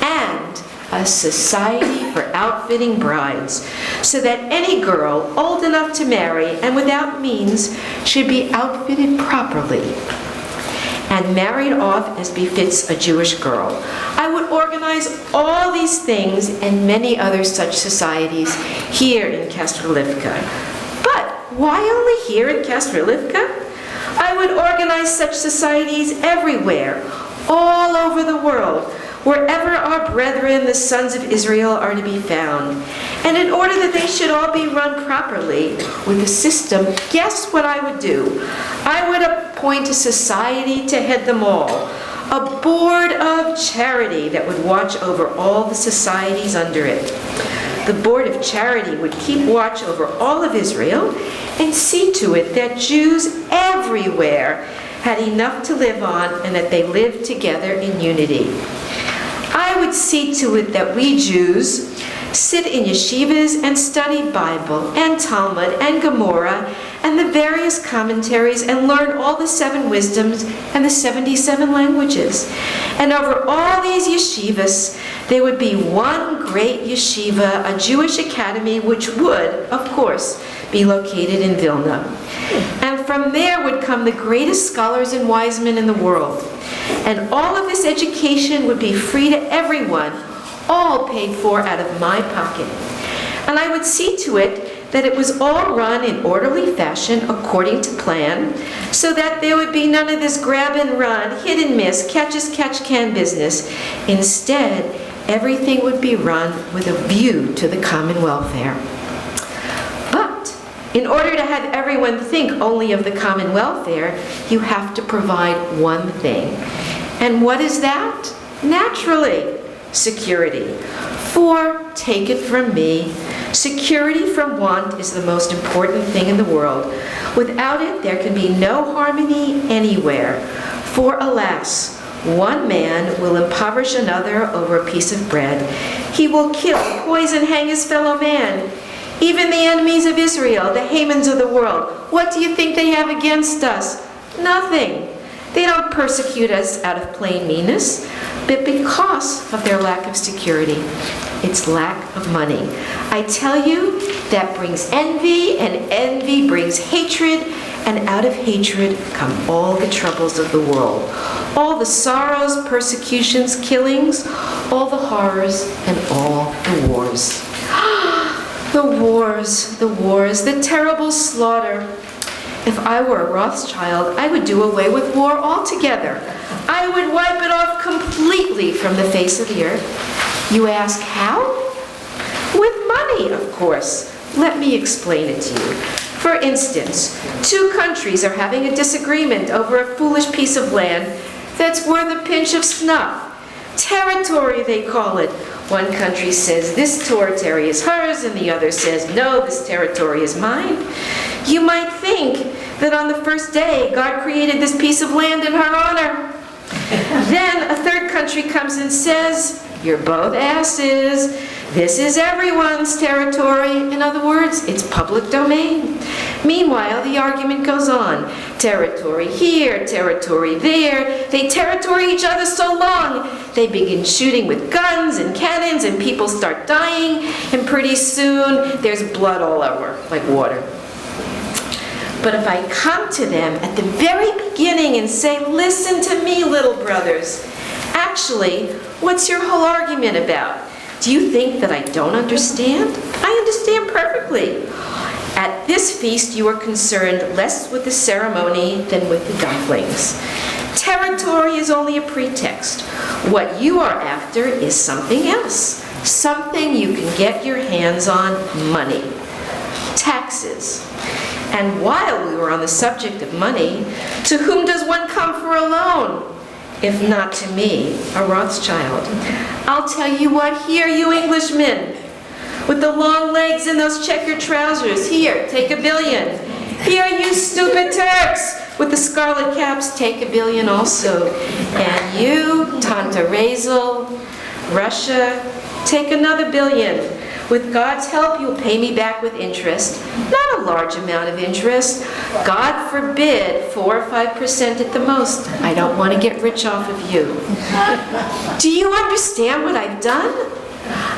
And a society for outfitting brides, so that any girl old enough to marry and without means should be outfitted properly and married off as befits a Jewish girl. I would organize all these things and many other such societies here in Kastrolivka. But why only here in Kastrolivka? I would organize such societies everywhere, all over the world, wherever our brethren, the sons of Israel, are to be found. And in order that they should all be run properly with a system, guess what I would do? I would appoint a society to head them all, a board of charity that would watch over all the societies under it. The board of charity would keep watch over all of Israel and see to it that Jews everywhere had enough to live on and that they lived together in unity. I would see to it that we Jews sit in yeshivas and study Bible and Talmud and Gemara and the various commentaries and learn all the 7 wisdoms and the 77 languages. And over all these yeshivas, there would be one great yeshiva, a Jewish academy, which would, of course, be located in Vilna. And from there would come the greatest scholars and wise men in the world. And all of this education would be free to everyone, all paid for out of my pocket. And I would see to it that it was all run in orderly fashion according to plan, so that there would be none of this grab and run, hit and miss, catch as catch can business. Instead, everything would be run with a view to the common welfare. But in order to have everyone think only of the common welfare, you have to provide one thing. And what is that? Naturally, security. For, take it from me, security from want is the most important thing in the world. Without it, there can be no harmony anywhere. For alas, one man will impoverish another over a piece of bread. He will kill, poison, hang his fellow man. Even the enemies of Israel, the Hamans of the world, what do you think they have against us? Nothing. They don't persecute us out of plain meanness, but because of their lack of security. It's lack of money. I tell you, that brings envy, and envy brings hatred, and out of hatred come all the troubles of the world. All the sorrows, persecutions, killings, all the horrors, and all the wars. The wars, the terrible slaughter. If I were a Rothschild, I would do away with war altogether. I would wipe it off completely from the face of the earth. You ask, how? With money, of course. Let me explain it to you. For instance, 2 countries are having a disagreement over a foolish piece of land that's worth a pinch of snuff. Territory, they call it. One country says this territory is hers, and the other says, no, this territory is mine. You might think that on the first day, God created this piece of land in her honor. Then a third country comes and says, you're both asses. This is everyone's territory. In other words, it's public domain. Meanwhile, the argument goes on. Territory here, territory there. They territory each other so long, they begin shooting with guns and cannons, and people start dying, and pretty soon there's blood all over, like water. But if I come to them at the very beginning and say, listen to me, little brothers, actually, what's your whole argument about? Do you think that I don't understand? I understand perfectly. At this feast, you are concerned less with the ceremony than with the dumplings. Territory is only a pretext. What you are after is something else, something you can get your hands on: money, taxes. And while we were on the subject of money, to whom does one come for a loan? If not to me, a Rothschild. I'll tell you what, here, you Englishmen, with the long legs and those checkered trousers, here, take $1 billion. Here, you stupid Turks, with the scarlet caps, take $1 billion also. And you, Tanta Razel, Russia, take another $1 billion. With God's help, you'll pay me back with interest. Not a large amount of interest. God forbid, 4 or 5% at the most. I don't want to get rich off of you. Do you understand what I've done?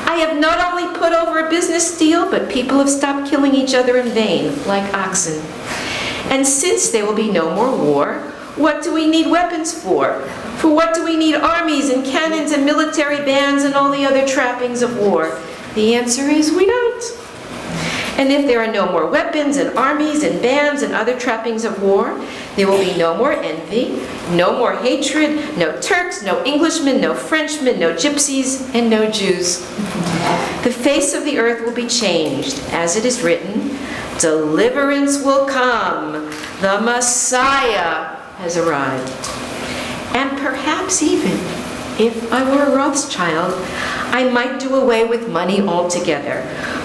I have not only put over a business deal, but people have stopped killing each other in vain, like oxen. And since there will be no more war, what do we need weapons for? For what do we need armies and cannons and military bands and all the other trappings of war? The answer is we don't. And if there are no more weapons and armies and bands and other trappings of war, there will be no more envy, no more hatred, no Turks, no Englishmen, no Frenchmen, no Gypsies, and no Jews. The face of the earth will be changed, as it is written, deliverance will come, the Messiah has arrived. And perhaps even, if I were a Rothschild, I might do away with money altogether.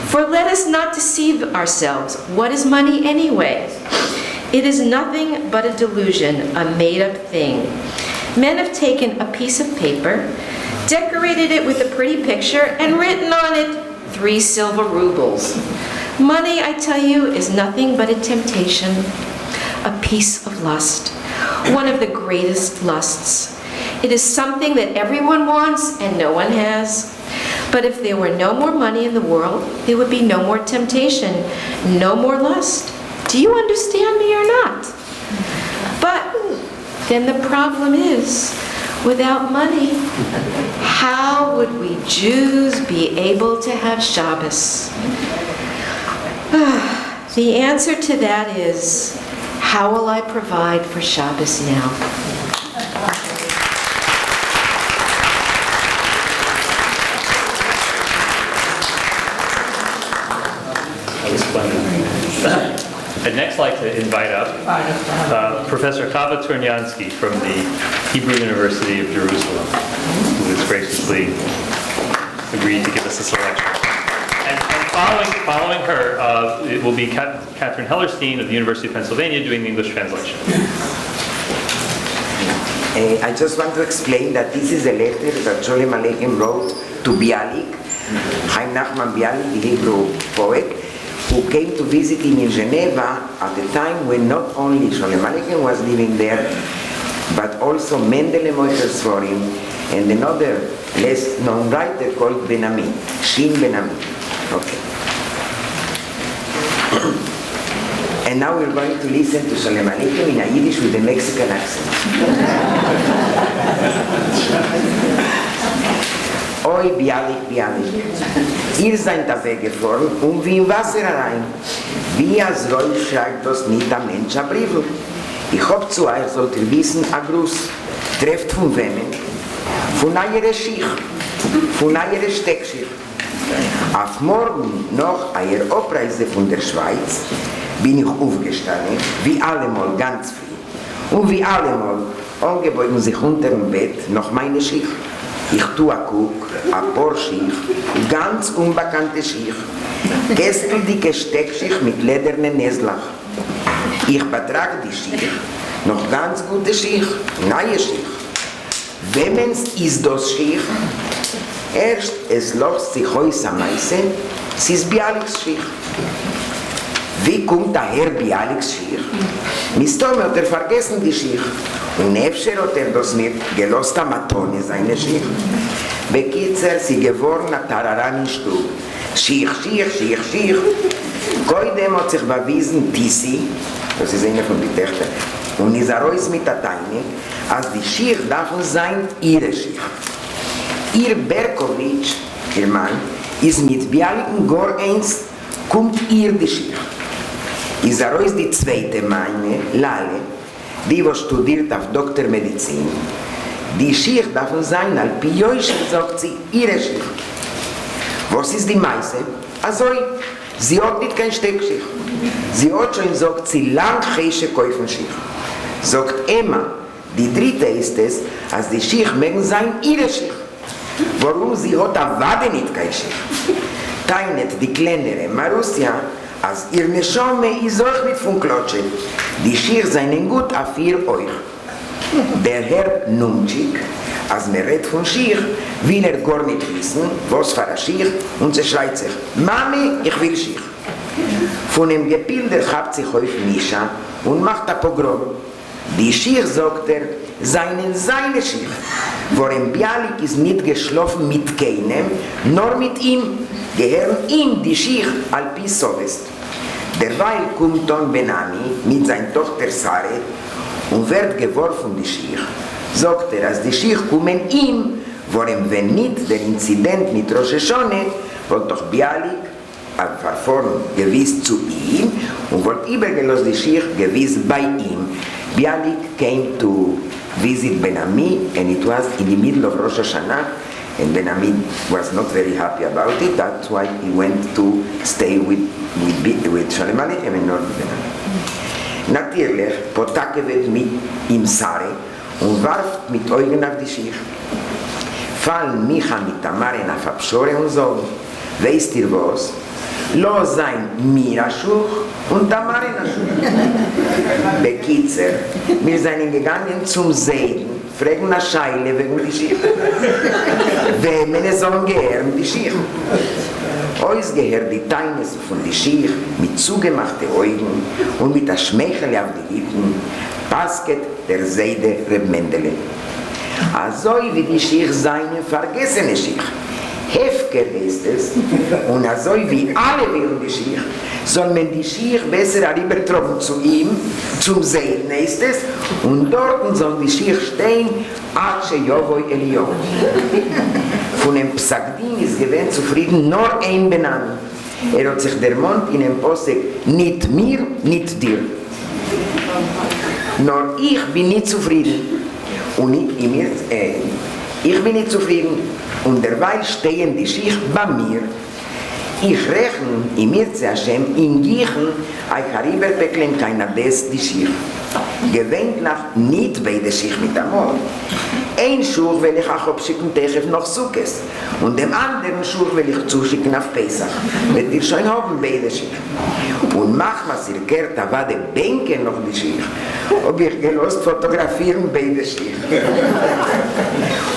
For let us not deceive ourselves. What is money anyway? It is nothing but a delusion, a made-up thing. Men have taken a piece of paper, decorated it with a pretty picture, and written on it 3 silver rubles. Money, I tell you, is nothing but a temptation, a piece of lust, one of the greatest lusts. It is something that everyone wants and no one has. But if there were no more money in the world, there would be no more temptation, no more lust. Do you understand me or not? But then the problem is, without money, how would we Jews be able to have Shabbos? The answer to that is, how will I provide for Shabbos now?
I'd next like to invite up Professor Chava Turnyansky from the Hebrew University of Jerusalem, who has graciously agreed to give us a selection. And following her, it will be Catherine Hellerstein of the University of Pennsylvania doing the English translation.
I just want to explain that this is a letter that Sholem Aleichem wrote to Bialik, Chaim Nachman Bialik, the Hebrew poet, who came to visit him in Geneva at the time when not only Sholem Aleichem was living there, but also Mendele Moicher Svorim and another less known writer called Ben-Ami, Shin Ben-Ami. Okay. And now we're going to listen to Sholem Aleichem in a Yiddish with a Mexican accent. Oi, Bialik, Bialik, ihr seid weggefahren und wie in Wasser rein. Wie als Roll schreibt das nicht ein Mensch ein Briefel. Ich hab zu euch, sollt ihr wissen, ein Gruß. Trefft von wem? Von einer Schicht, von einer Steckschicht. Auf morgen noch eine Abreise von der Schweiz bin ich aufgestanden, wie allemal ganz früh. Und wie allemal angebeugen sich unter dem Bett noch meine Schicht. Ich tue a Kuck, a Porschicht, ganz unbekannte Schicht, kästeldicke Steckschicht mit ledernen Näslach. Ich betrage die Schicht, noch ganz gute Schicht, neue Schicht. Wemens ist das Schicht? Erst es lässt sich heute am meisten, es ist Bialiks Schicht. Wie kommt daher Bialiks Schicht? Mistom hat vergessen die Schicht. Und Efscher hat das nicht gelost am Atone seine Schicht. Bekitzer, sie geworden a Tararan in Stub. Schicht, Schicht, Schicht, Schicht. Koidem hat sich bewiesen, Tissi, das ist eine von den Töchtern, und ist raus mit der Teine, als die Schicht darf sein, ihre Schicht. Ihr Berkowitsch, ihr Mann, ist mit Bialiken gar eins, kommt ihr die Schicht. Ist die zweite meine, Lale, die was studiert auf Doktormedizin. Die Schicht darf sein, al Pioisch sagt sie, ihre Schicht. Was ist die Meise? Also, sie hat nicht kein Steckschicht. Sie hat schon, sagt sie, lang heische Käufenschicht. Sagt Emma, die dritte ist es, als die Schicht mögen sein, ihre Schicht. Warum sie hat a Wade nicht kein Schicht? Teinet die kleinere Marussia, als ihr Neshome ist euch nicht von Klotsche. Die Schicht seien gut auf ihr euch. Der Herr Numchik, als man redet von Schicht, will gar nicht wissen, was für ein Schicht, und sie schreit sich, Mami, ich will Schicht. Von dem Gepilder habt sich auf Mischa und macht ein Pogrom. Die Schicht, sagt seine Schicht. Worin Bialik ist nicht geschlafen mit keinem, nur mit ihm, gehören ihm die Schicht alpis Sovest. Derweil kommt dann Benami mit seiner Tochter Sare und wird geworfen die Schicht. Sagt als die Schicht kommen ihm, worin wenn nicht der Inzident mit Rosh Hashone, wollte doch Bialik verfahren gewiss zu ihm und wollte übergelost die Schicht gewiss bei ihm. Bialik came to visit Benami, and it was in the middle of Rosh Hashanah, and Benami was not very happy about it. That's why he went to stay with Sholem Aleichem and not with Benami. Natürlich potakevet mit ihm Sare und warft mit Augen auf die Schicht. Fallen Micha mit Tamaren auf Abschore und sagen, weißt ihr was? Lo sein mir Aschuch und Tamaren Aschuch. Bekitzer, wir sind gegangen zum Seiden, fragen nach Scheile wegen die Schicht. Wem es sollen gehören die Schicht? Uns gehört die Teines von die Schicht mit zugemachten Augen und mit der Schmeichel auf die Lippen, Basket der Seide Reb Mendele. Also wie die Schicht seine vergessene Schicht. Hefker ist es, und also wie alle willen die Schicht, soll man die Schicht besser rübertragen zu ihm, zum Sehen ist es, und dort soll die Schicht stehen, Ache Jovoi Elion. Von dem Psagdin ist gewähnt zufrieden nur ein Benami. Hat sich der Mund in dem Posek, nicht mir, nicht dir. Nur ich bin nicht zufrieden. Und ich bin nicht zufrieden. Und derweil stehen die Schicht bei mir. Ich rechne im Mirze Hashem in Gichen, ich habe beklemmt keiner Des die Schicht. Gewöhnt nach nicht bei der Schicht mit Amor. Ein Schuh will ich auch abschicken Techef noch Sukkes. Und dem anderen Schuh will ich zuschicken auf Pesach. Wird ihr schon haben bei der Schicht. Und mach was ihr kehrt, da war der Bänke noch die Schicht. Ob ich gelost fotografieren bei der Schicht.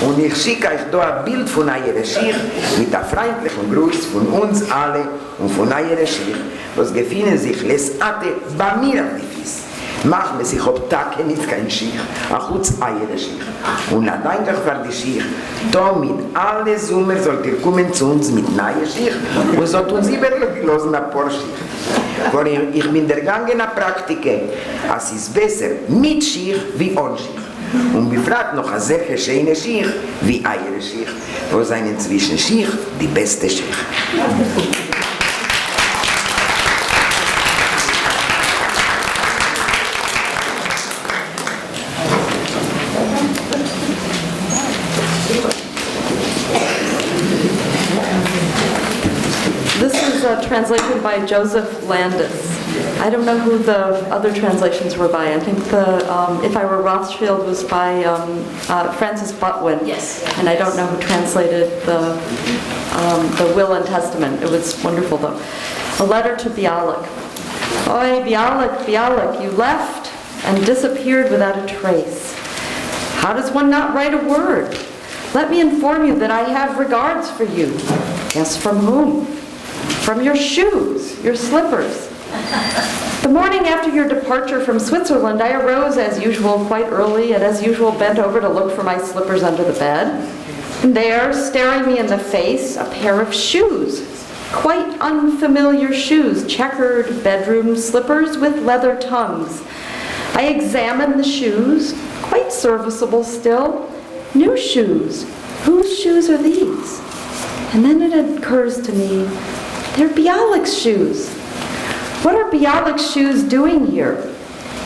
Und ich schicke euch da ein Bild von eurer Schicht mit einem freundlichen Gruß von uns alle und von eurer Schicht, was gefühlen sich lesate bei mir auf die Füße. Machen wir sich ob Tage nicht kein Schicht, auch uns eure Schicht. Und allein doch war die Schicht, damit alle Sommer sollt ihr kommen zu uns mit neuer Schicht und sollt uns übergelassen ein paar Schicht. Aber ich bin der gangene Praktiker, es ist besser mit Schicht wie ohne Schicht. Und befragt noch eine sehr schöne Schicht wie eure Schicht, wo sein inzwischen Schicht die beste Schicht.
Translation by Joseph Landis. I don't know who the other translations were by. I think the If I Were Rothschild was by Francis Butwin.
Yes.
And I don't know who translated the Will and Testament. It was wonderful though. A letter to Bialik. Oi, Bialik, Bialik, you left and disappeared without a trace. How does one not write a word? Let me inform you that I have regards for you. Yes, from whom? From your shoes, your slippers. The morning after your departure from Switzerland, I arose as usual quite early and as usual bent over to look for my slippers under the bed. And there, staring me in the face, a pair of shoes. Quite unfamiliar shoes, checkered bedroom slippers with leather tongues. I examined the shoes, quite serviceable still. New shoes. Whose shoes are these? And then it occurs to me, they're Bialik's shoes. What are Bialik's shoes doing here?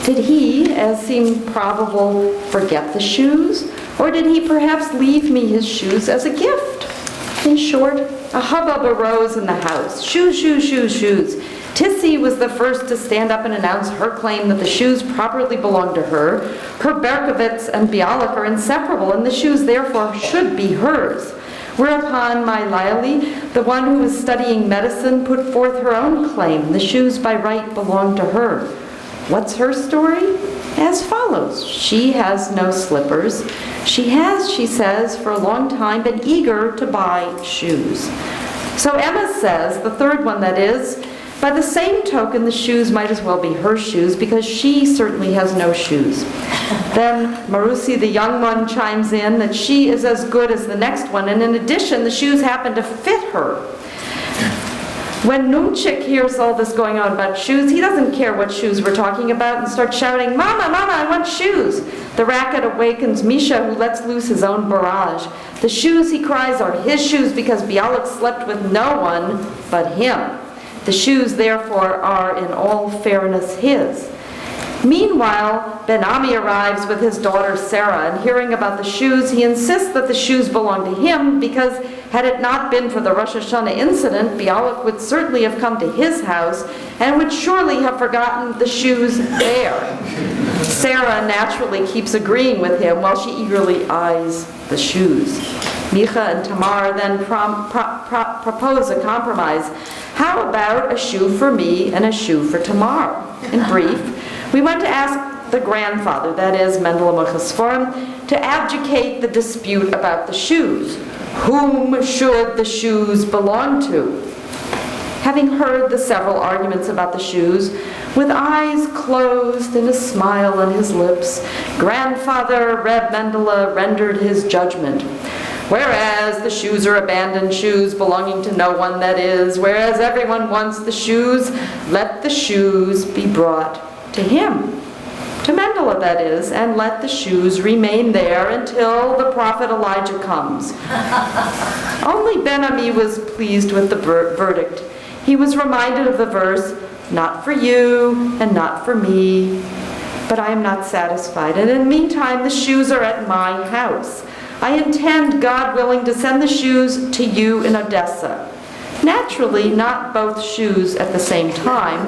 Did he, as seemed probable, forget the shoes? Or did he perhaps leave me his shoes as a gift? In short, a hubbub arose in the house. Shoes, shoes, shoes, shoes. Tissy was the first to stand up and announce her claim that the shoes properly belonged to her. Her Berkovitz and Bialik are inseparable, and the shoes therefore should be hers. Whereupon my Lily, the one who was studying medicine, put forth her own claim. The shoes by right belonged to her. What's her story? As follows. She has no slippers. She has, she says, for a long time been eager to buy shoes. So Emma says, the third one that is, by the same token, the shoes might as well be her shoes because she certainly has no shoes. Then Marusi, the young one, chimes in that she is as good as the next one, and in addition, the shoes happen to fit her. When Numchik hears all this going on about shoes, he doesn't care what shoes we're talking about and starts shouting, "Mama, Mama, I want shoes!" The racket awakens Misha, who lets loose his own barrage. The shoes, he cries, are his shoes because Bialik slept with no one but him. The shoes, therefore, are in all fairness his. Meanwhile, Ben-Ami arrives with his daughter Sarah, and hearing about the shoes, he insists that the shoes belong to him because had it not been for the Rosh Hashanah incident, Bialik would certainly have come to his house and would surely have forgotten the shoes there. Sarah naturally keeps agreeing with him while she eagerly eyes the shoes. Micha and Tamar then propose a compromise. How about a shoe for me and a shoe for Tamar? In brief, we want to ask the grandfather, that is Mendel Mochasforim, to abjugate the dispute about the shoes. Whom should the shoes belong to? Having heard the several arguments about the shoes, with eyes closed and a smile on his lips, Grandfather Reb Mendele rendered his judgment. Whereas the shoes are abandoned shoes belonging to no one, that is, whereas everyone wants the shoes, let the shoes be brought to him. To Mendele, that is, and let the shoes remain there until the prophet Elijah comes. Only Ben-Ami was pleased with the verdict. He was reminded of the verse, "Not for you and not for me." But I am not satisfied, and in the meantime the shoes are at my house. I intend, God willing, to send the shoes to you in Odessa. Naturally, not both shoes at the same time.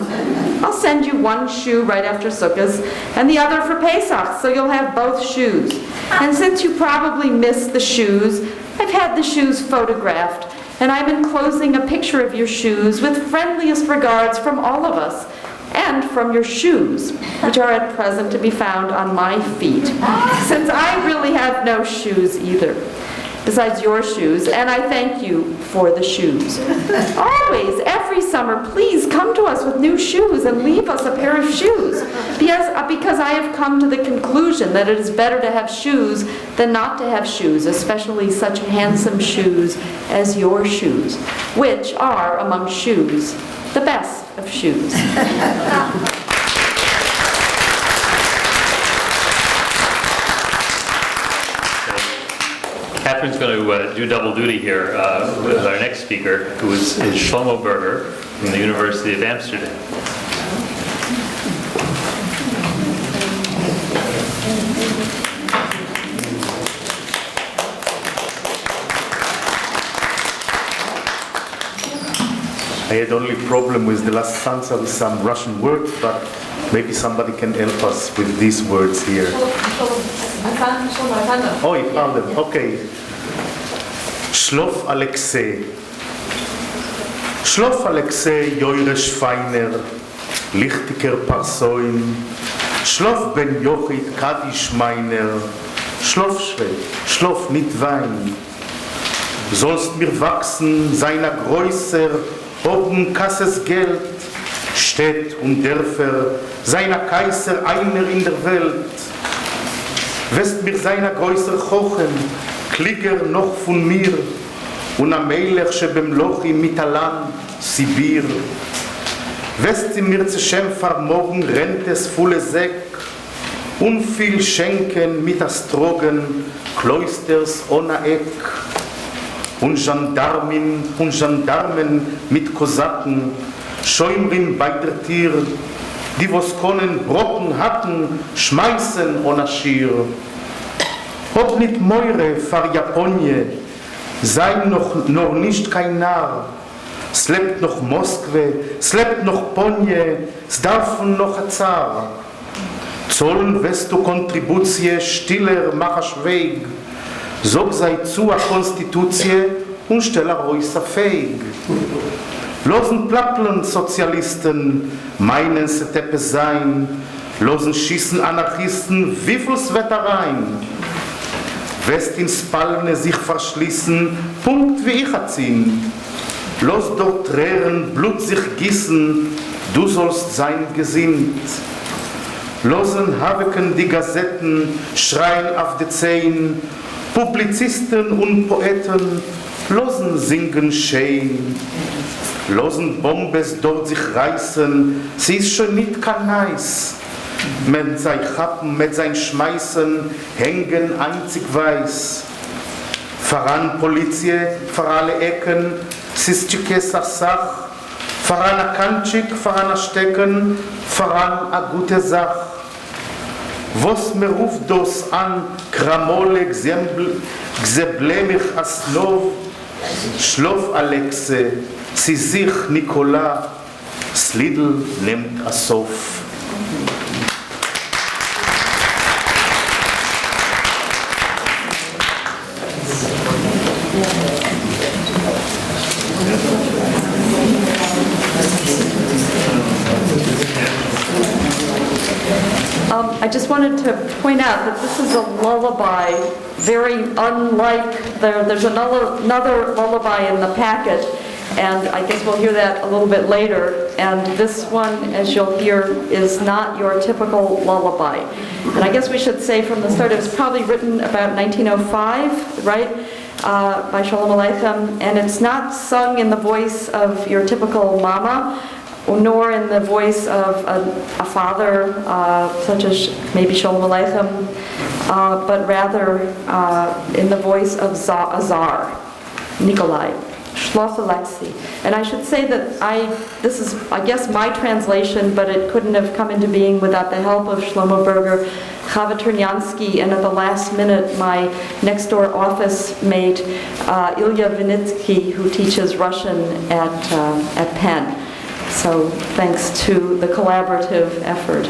I'll send you one shoe right after Sukkot and the other for Pesach, so you'll have both shoes. And since you probably missed the shoes, I've had the shoes photographed, and I'm enclosing a picture of your shoes with friendliest regards from all of us, and from your shoes, which are at present to be found on my feet, since I really have no shoes either, besides your shoes, and I thank you for the shoes. Always, every summer, please come to us with new shoes and leave us a pair of shoes, because I have come to the conclusion that it is better to have shoes than not to have shoes, especially such handsome shoes as your shoes, which are, among shoes, the best of shoes.
Catherine's going to do double duty here with our next speaker, who is Shlomo Berger from the University of Amsterdam.
I had only problem with the last stanza with some Russian words, but maybe somebody can help us with these words here.
I found them.
Oh, you found them. Okay. Shlof Aleichem. Shlof Aleichem Yoresh Feiner, Lichtiker Parsoin, Shlof Ben Yochit Kadish Meiner, Shlof Schwe, Shlof nit Wein. Sollst mir wachsen seiner Größer, oben Kasses Geld, Städt und Dörfer, seiner Kaiser einer in der Welt. West mir seiner Größer kochen, Klieger noch von mir, und am Melech שבמלוכי מטלן, Sibir. West sie mir zu Schämpfer morgen rennt es volle Säck, und viel Schenken mit Astrogen, Kloisters ohne Eck. Und Gendarmen mit Kosaken, Schäumrin bei der Tier, die was können Brocken hatten, schmeißen ohne Schier. Ob nicht Meure vor Japonie, sei noch nicht kein Narr. Slept noch Moskwe, slept noch Ponje, es darf noch ein Zar. Zollen westu Kontributie, stiller machas Weg. Sog sei zu a Konstitutie und stell a Reuser fähig. Losen plappeln Sozialisten, meinen se Teppe sein. Losen schießen Anarchisten, wieviel's Wetter rein. West ins Palme sich verschließen, Punkt wie ich erziehen. Los dort Tränen, Blut sich gießen, du sollst sein gesinnt. Losen Haveken die Gazetten, schreien auf die Zehen, Publizisten und Poeten, losen singen schön. Losen Bombes dort sich reißen, sie ist schon nicht kein Nice. Mit sein Chappen, mit sein Schmeißen, hängen einzig weiß. Voran Polizie, vor alle Ecken, Sistike Sach, voran a Kantschik, voran a Stecken, voran a gute Sach. Was mir ruft das an, Kramole, Gzeblemich Asnov, Schlof Alexe, sie sich Nikola, Slidl nimmt a Sof.
I just wanted to point out that this is a lullaby, very unlike, there's another lullaby in the packet, and I guess we'll hear that a little bit later. And this one, as you'll hear, is not your typical lullaby. And I guess we should say from the start, it was probably written about 1905, right? By Sholem Aleichem, and it's not sung in the voice of your typical mama, nor in the voice of a father, such as maybe Sholem Aleichem, but rather in the voice of a czar, Nikolai, Shlof Alexei. And I should say that this is, I guess, my translation, but it couldn't have come into being without the help of Shlomo Berger, Chava Ternyansky, and at the last minute, my next-door office mate, Ilya Vinitsky, who teaches Russian at Penn. So thanks to the collaborative effort.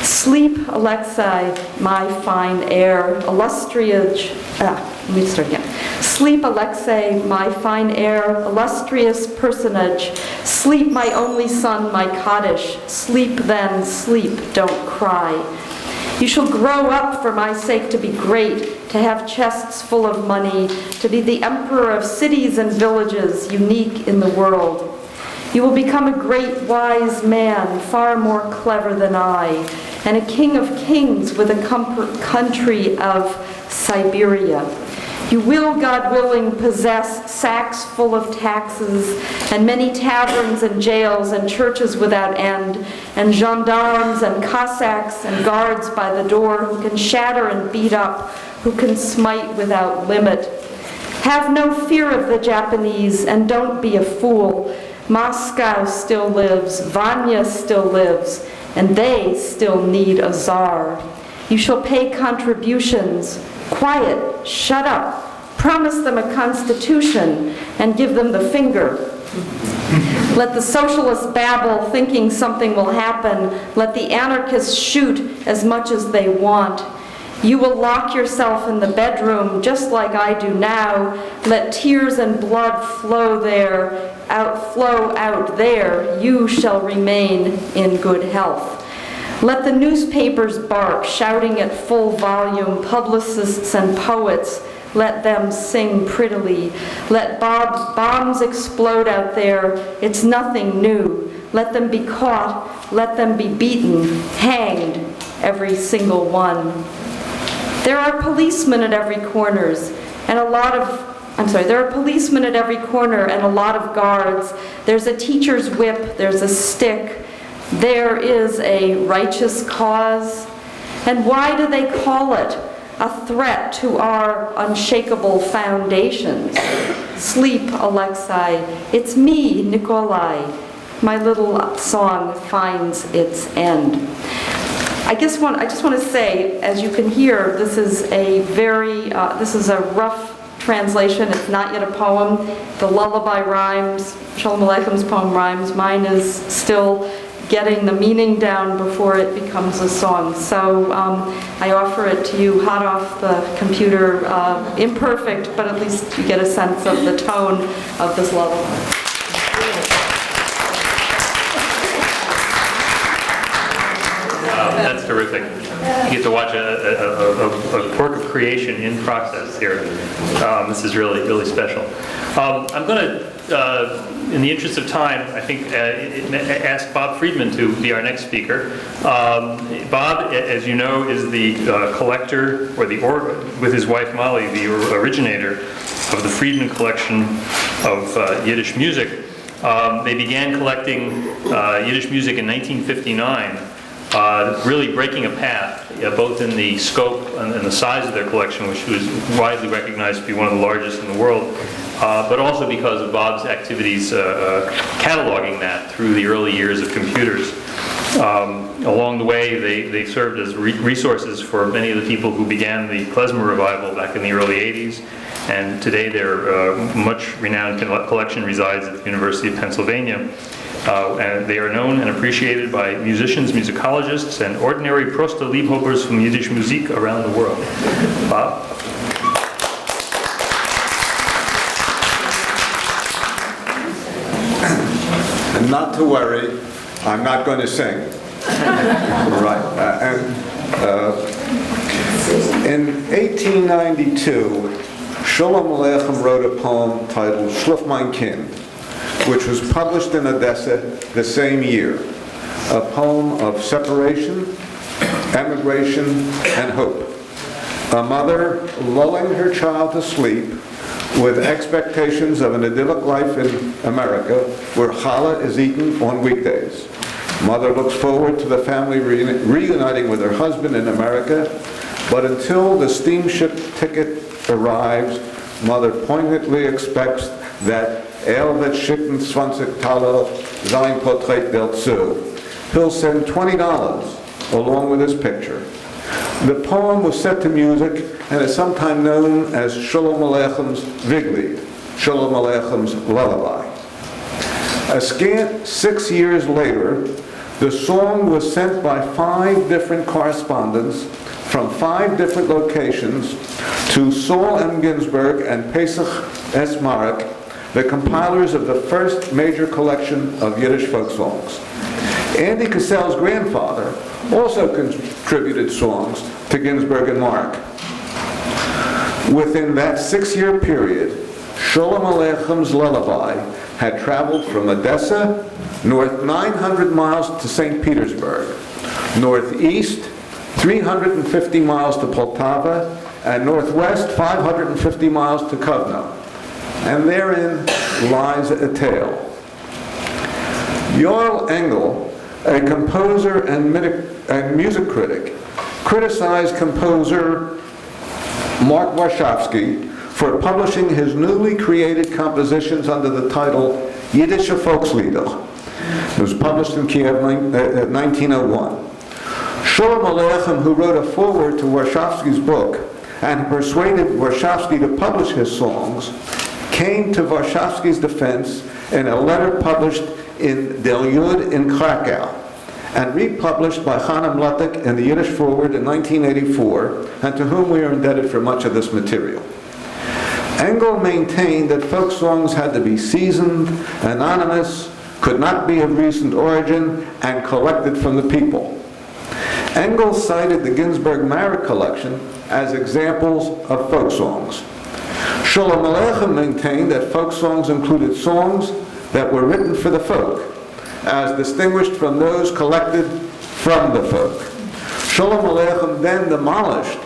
Sleep, Alexei, my fine heir, illustrious, let me start again. Sleep, Alexei, my fine heir, illustrious personage. Sleep, my only son, my Kaddish. Sleep then, sleep, don't cry. You shall grow up for my sake to be great, to have chests full of money, to be the emperor of cities and villages, unique in the world. You will become a great wise man, far more clever than I, and a king of kings with a country of Siberia. You will, God willing, possess sacks full of taxes, and many taverns and jails and churches without end, and gendarmes and Cossacks and guards by the door who can shatter and beat up, who can smite without limit. Have no fear of the Japanese, and don't be a fool. Moscow still lives, Vanya still lives, and they still need a czar. You shall pay contributions. Quiet, shut up, promise them a constitution, and give them the finger. Let the socialists babble, thinking something will happen. Let the anarchists shoot as much as they want. You will lock yourself in the bedroom, just like I do now. Let tears and blood flow out there. You shall remain in good health. Let the newspapers bark, shouting at full volume, publicists and poets. Let them sing prettily. Let bombs explode out there. It's nothing new. Let them be caught. Let them be beaten, hanged, every single one. There are policemen at every corner and a lot of guards. There's a teacher's whip, there's a stick. There is a righteous cause. And why do they call it a threat to our unshakable foundations? Sleep, Alexei. It's me, Nikolai. my little song finds its end. I just want to say, as you can hear, this is a rough translation. It's not yet a poem. The lullaby rhymes, Sholem Aleichem's poem rhymes. Mine is still getting the meaning down before it becomes a song. So I offer it to you hot off the computer, imperfect, but at least you get a sense of the tone of this lullaby.
That's terrific. You get to watch a work of creation in process here. This is really, really special. I'm going to, in the interest of time, I think, ask Bob Friedman to be our next speaker. Bob, as you know, is the collector, with his wife Molly, the originator of the Friedman collection of Yiddish music. They began collecting Yiddish music in 1959. Really breaking a path, both in the scope and the size of their collection, which was widely recognized to be one of the largest in the world, but also because of Bob's activities cataloging that through the early years of computers. Along the way, they served as resources for many of the people who began the klezmer revival back in the early 80s, and today their much renowned collection resides at the University of Pennsylvania. And they are known and appreciated by musicians, musicologists, and ordinary proste liebhabers from Yiddish music around the world. Bob?
And not to worry, I'm not going to sing. Right. In 1892, Sholem Aleichem wrote a poem titled Schlaf mein Kind, which was published in Odessa the same year. A poem of separation, emigration, and hope. A mother lulling her child to sleep with expectations of an idyllic life in America where challah is eaten on weekdays. Mother looks forward to the family reuniting with her husband in America, but until the steamship ticket arrives, mother poignantly expects that wird schicken 20 Taler sein Porträt dazu. He'll send $20 along with his picture. The poem was set to music and is sometimes known as Sholem Aleichem's Viglied, Sholem Aleichem's lullaby. A scant 6 years later, the song was sent by 5 different correspondents from 5 different locations to Saul M. Ginsberg and Pesach S. Marek, the compilers of the first major collection of Yiddish folk songs. Andy Cassel's grandfather also contributed songs to Ginsberg and Marek. Within that 6-year period, Sholem Aleichem's lullaby had traveled from Odessa, north 900 miles to St. Petersburg, northeast 350 miles to Poltava, and northwest 550 miles to Kovno. And therein lies a tale. Yoel Engel, a composer and music critic, criticized composer Mark Warshawski for publishing his newly created compositions under the title Yiddish Volkslieder. It was published in Kiev in 1901. Sholem Aleichem, who wrote a foreword to Warshawski's book and persuaded Warshawski to publish his songs, came to Warshawski's defense in a letter published in Del Yud in Krakow and republished by Chaim Lutek in the Yiddish Forward in 1984, and to whom we are indebted for much of this material. Engel maintained that folk songs had to be seasoned, anonymous, could not be of recent origin, and collected from the people. Engel cited the Ginsberg-Marek collection as examples of folk songs. Sholem Aleichem maintained that folk songs included songs that were written for the folk, as distinguished from those collected from the folk. Sholem Aleichem then demolished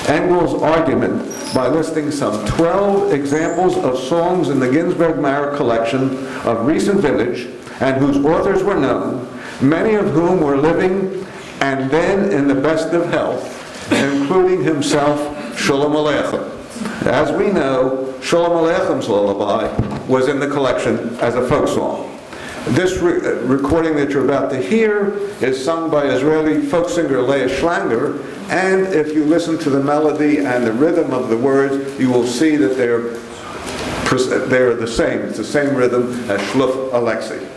Engel's argument by listing some 12 examples of songs in the Ginsberg-Marek collection of recent vintage and whose authors were known, many of whom were living and then in the best of health, including himself, Sholem Aleichem. As we know, Sholem Aleichem's lullaby was in the collection as a folk song. This recording that you're about to hear is sung by Israeli folk singer Leah Schlanger, and if you listen to the melody and the rhythm of the words, you will see that they're the same. It's the same rhythm as Sholem Aleichem.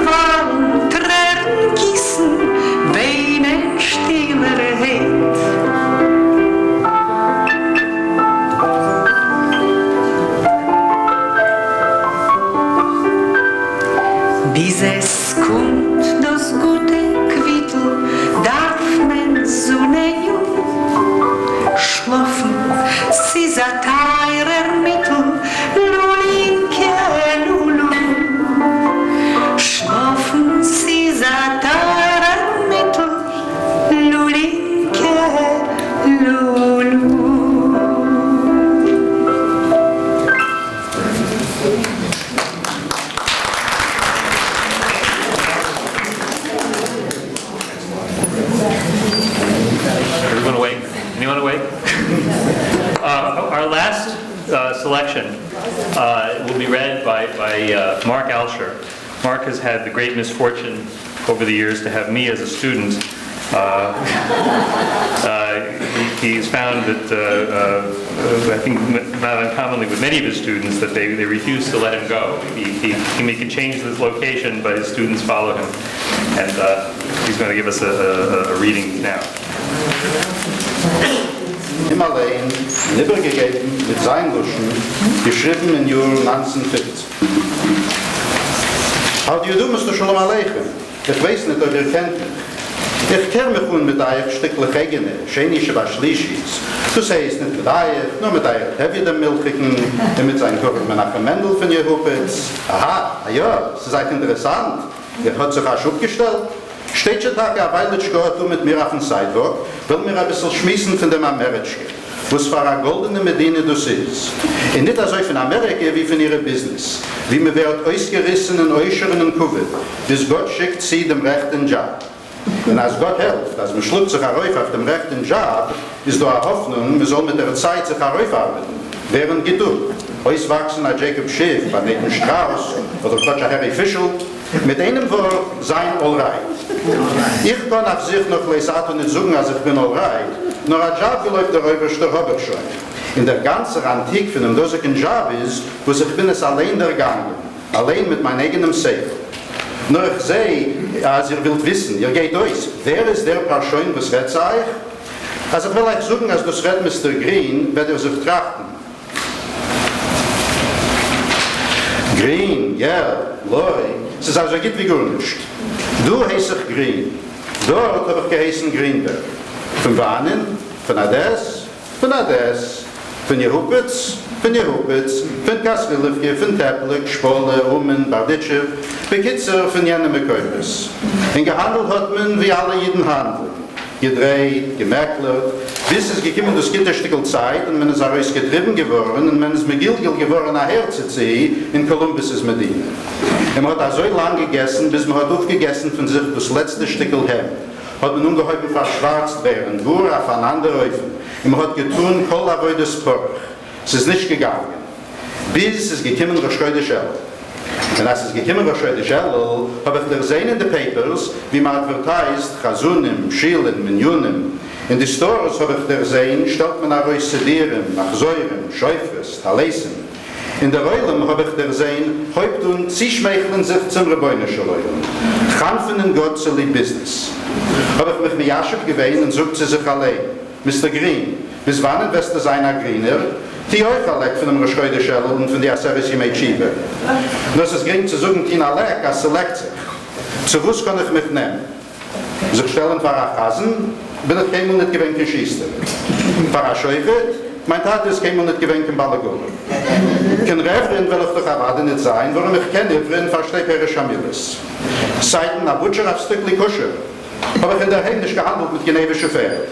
wollen Tränen gießen, weinen stiller Heid. Bis es kommt das gute Quittel, darf man so ne jung schlafen, sie ist ein teurer Mittel, Lulinke, Lulu. Schlafen, sie ist ein teurer Mittel, Lulinke, Lulu.
Everyone awake? Anyone awake? Our last selection will be read by Mark Alsher. Mark has had the great misfortune over the years to have me as a student. He's found that, I think not uncommonly with many of his students, that they refuse to let him go. He can change his location, but his students follow him. And he's going to give us a reading now.
Im Allein, niedergegeben mit seinen Luschen, geschrieben in Jahr 1950. How do you do, Mr. Sholem Aleichem? Ich weiß nicht, ob ihr kennt mich. Ich kenne mich mit euch stücklich eigene, schenische Baschlischis. Du sagst nicht mit euch, nur mit euch Heavy dem Milchigen, und mit seinem Körper nach dem Mendel von ihr Huppitz. Aha, ja, das ist eigentlich interessant. Ihr hat sich auch aufgestellt. Steht schon Tag, weil ich gehört mit mir auf den Sidewalk, will mir ein bisschen schmissen von dem Amerika, was für eine goldene Medine das ist. Und nicht so von Amerika wie von ihrem Business. Wie man wird ausgerissen in Äußeren und Covid, bis Gott schickt sie dem rechten Job. Und als Gott hilft, als man schluckt sich auf dem rechten Job, ist da eine Hoffnung, man soll mit der Zeit sich arbeiten. Während Geduld. Auswachsen als Jacob Schiff, bei Nathan Strauss oder Gotcha Harry Fischl, mit einem Wort sein Allright. Ich kann auf sich noch Leisato nicht sagen, als ich bin Allright, nur ein Job läuft der oberste Robert schon. In der ganzen Antik von dem dosigen Job ist, wo ich bin es allein ergangen, allein mit meinem eigenen Seil. Nur ich sehe, als ihr wollt wissen, ihr geht durch, wer ist der Person, was redet euch? Also ich will euch sagen, als das redet Mr. Green, wird sich trachten. Green, ja, Lori, es ist also geht wie gar nicht. Du heißt ich Green, dort habe ich geheißen Greenberg. Von Wannen, von Ades, von Jehupitz, von Cassel, von Teplik, Spole, Rummen, Barditschew, Bekitzer von jenem Mekäupes. In gehandelt hat man, wie alle jeden handeln. Gedreht, gemerklert, bis es gekommen das Gitterstückel Zeit und man ist auch getrieben geworden und man ist mit Gilgil geworden nach Herzitzee in Columbus' Medina. Man hat auch so lange gegessen, bis man hat aufgegessen von sich das letzte Stückel Hemd. Hat man ungeheuer verschwarzt werden, Wur aufeinander öffnen. Und man hat getun, kol avoy des Porch. Es ist nicht gegangen. Bis es gekommen durch Schöde Schell. Und als es gekommen durch Schöde Schell, habe ich gesehen in den Papers, wie man advertised, Chazunim, Schielen, Minjunim. In die Stores habe ich gesehen, stellt man auch Sedieren, Machsäuren, Schäufers, Talesen. In der Reulem habe ich gesehen, Häuptun, sie schmeicheln sich zum Rebäunische Reulem. Champfen in Gott zu lieb Business. Habe ich mich mit Jaschef gewähnt und sucht sie sich allein. Mr. Green, bis wann wirst du sein ein Greener? Die euch Alec von dem Reschöide Schell und von der Asseris Jimeitschiebe. Nur ist es gering zu suchen, die Alec als Selekte. Zu was kann ich mich nehmen? Sich stellen für Achasen, bin ich kein Monat gewinnt in Schießte. Für Aschöivet, mein Tat ist kein Monat gewinnt in Balagur. Kein Referent will ich doch erwarten nicht sein, warum ich kenne, für verstehe Pere Schamilis. Seiten a Butcher auf Stückli Kusche. Aber ich in der Heim nicht gehandelt mit genevische Fähre.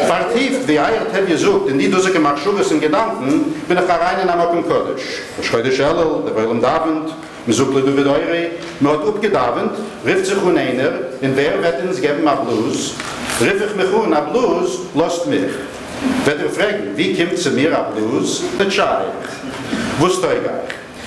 Vertieft, wie Eiert hat gesucht, in die Duseke Machschuges in Gedanken, bin ich rein in Amok Kodesh. Der Schöide Schellel, der Weilem Davend, mir suchte du wieder eure, mir hat upgedavend, rift sich einer, in wer wird uns geben a Blues, riff ich mich a Blues, lost mich. Wird fragen, wie kommt zu mir a Blues? Der Scheich. Wusst euch gar.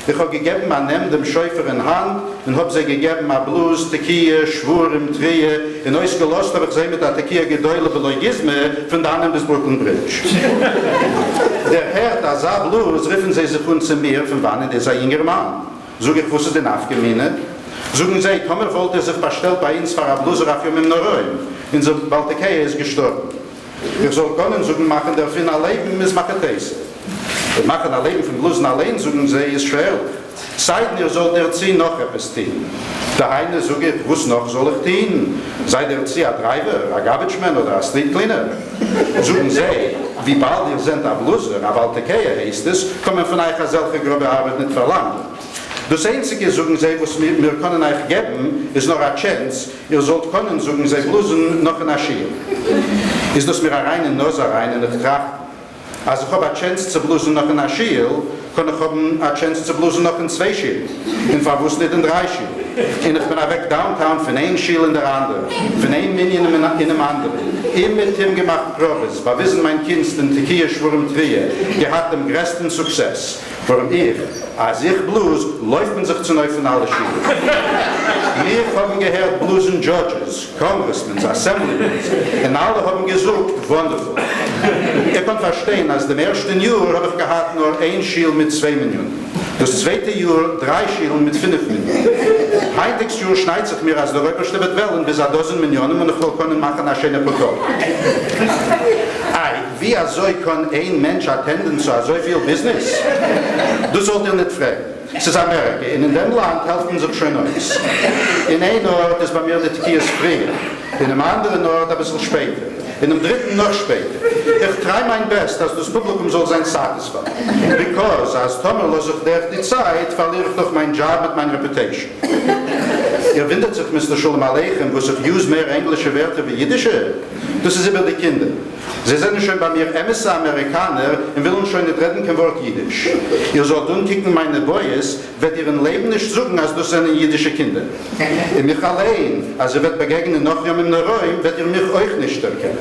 Ich habe gegeben, man nimmt dem Schäufer in Hand und habe sie gegeben, man Blues, Tequila, Schwur im Trehe. In euch gelost habe ich sie mit der Tequila gedäule Belogisme von da an bis Brooklyn Bridge. Der Herr, da sah Blues, riffen sie sich von zu mir, von wann ist ein jünger Mann. So ich wusste den Aufgemeine. Sogen sie, Tomer wollte sich bestellt bei uns für eine Bluse auf Yom Noraim. In so Baltekei ist gestorben. Ich soll können, sogen machen, der Finn allein ist Machetes. Wir machen allein von Blusen allein, sogen sie, ist schwer. Seid ihr sollt erziehen noch etwas tun. Der eine sagt, was noch soll ich tun? Seid ihr erziehen ein Driver, ein Garbage-Man oder ein Street-Cleaner? Sagen sie, wie bald ihr seid ein Bluser, ein Waltekeia heißt es, kann man von euch solche grobe Arbeit nicht verlangen. Das Einzige, sagen sie, was wir können euch geben, ist noch eine Chance. Ihr sollt können, sagen sie, Blusen noch ein Aschiel. Ist das mir rein, nur so rein in der Tracht? Also ich habe eine Chance zu blusen noch in ein Schiel, kann ich haben eine Chance zu blusen noch in 2 Schiel. In Verwust nicht in 3 Schiel. Und ich bin weg downtown von einem Schiel in der andere, von einem Minion in einem anderen. Immer mit ihm gemacht Probes, weil wissen mein Kind den Tequila schwurm Trie, hat den größten Success. Warum ich? Als ich blues, läuft man sich zu neu von allen Schielen. Wir haben gehört Bluesen Judges, Congressmen, Assemblymen, und alle haben gesucht, wonderful. Ihr könnt verstehen, als dem ersten Jahr habe ich gehabt nur 1 Schiel mit 2 Millionen. Das zweite Jahr 3 Schielen mit 5 Millionen. Heutiges Jahr schneit sich mir, als der Röpperste wird wellen, bis 12 Millionen und ich will können machen eine schöne Protokoll. Wie kann ein Mensch attenden zu so viel Business? Du sollt ihr nicht fragen. Es ist Amerika. In dem Land helfen sich schon aus. In einem Ort ist bei mir die Tequila früher. In einem anderen Ort ein bisschen später. In einem dritten noch später. Ich treibe mein Bestes, dass das Publikum soll sein satisfied. Because, als Tomer los ich der die Zeit, verliere ich doch meinen Job mit meiner Reputation. Ihr windet sich, Mr. Sholem Aleichem, wo sich use mehr englische Wörter wie Jiddische. Das ist über die Kinder. Sie sind schon bei mir Amerikaner und wollen schon nicht reden kein Wort Jiddisch. Ihr sollt umkicken, meine Boys, wird ihren Leben nicht suchen, als das sind jiddische Kinder. Und mich allein, als ihr wird begegnen noch Yom Noraim, wird ihr mich euch nicht erkennen.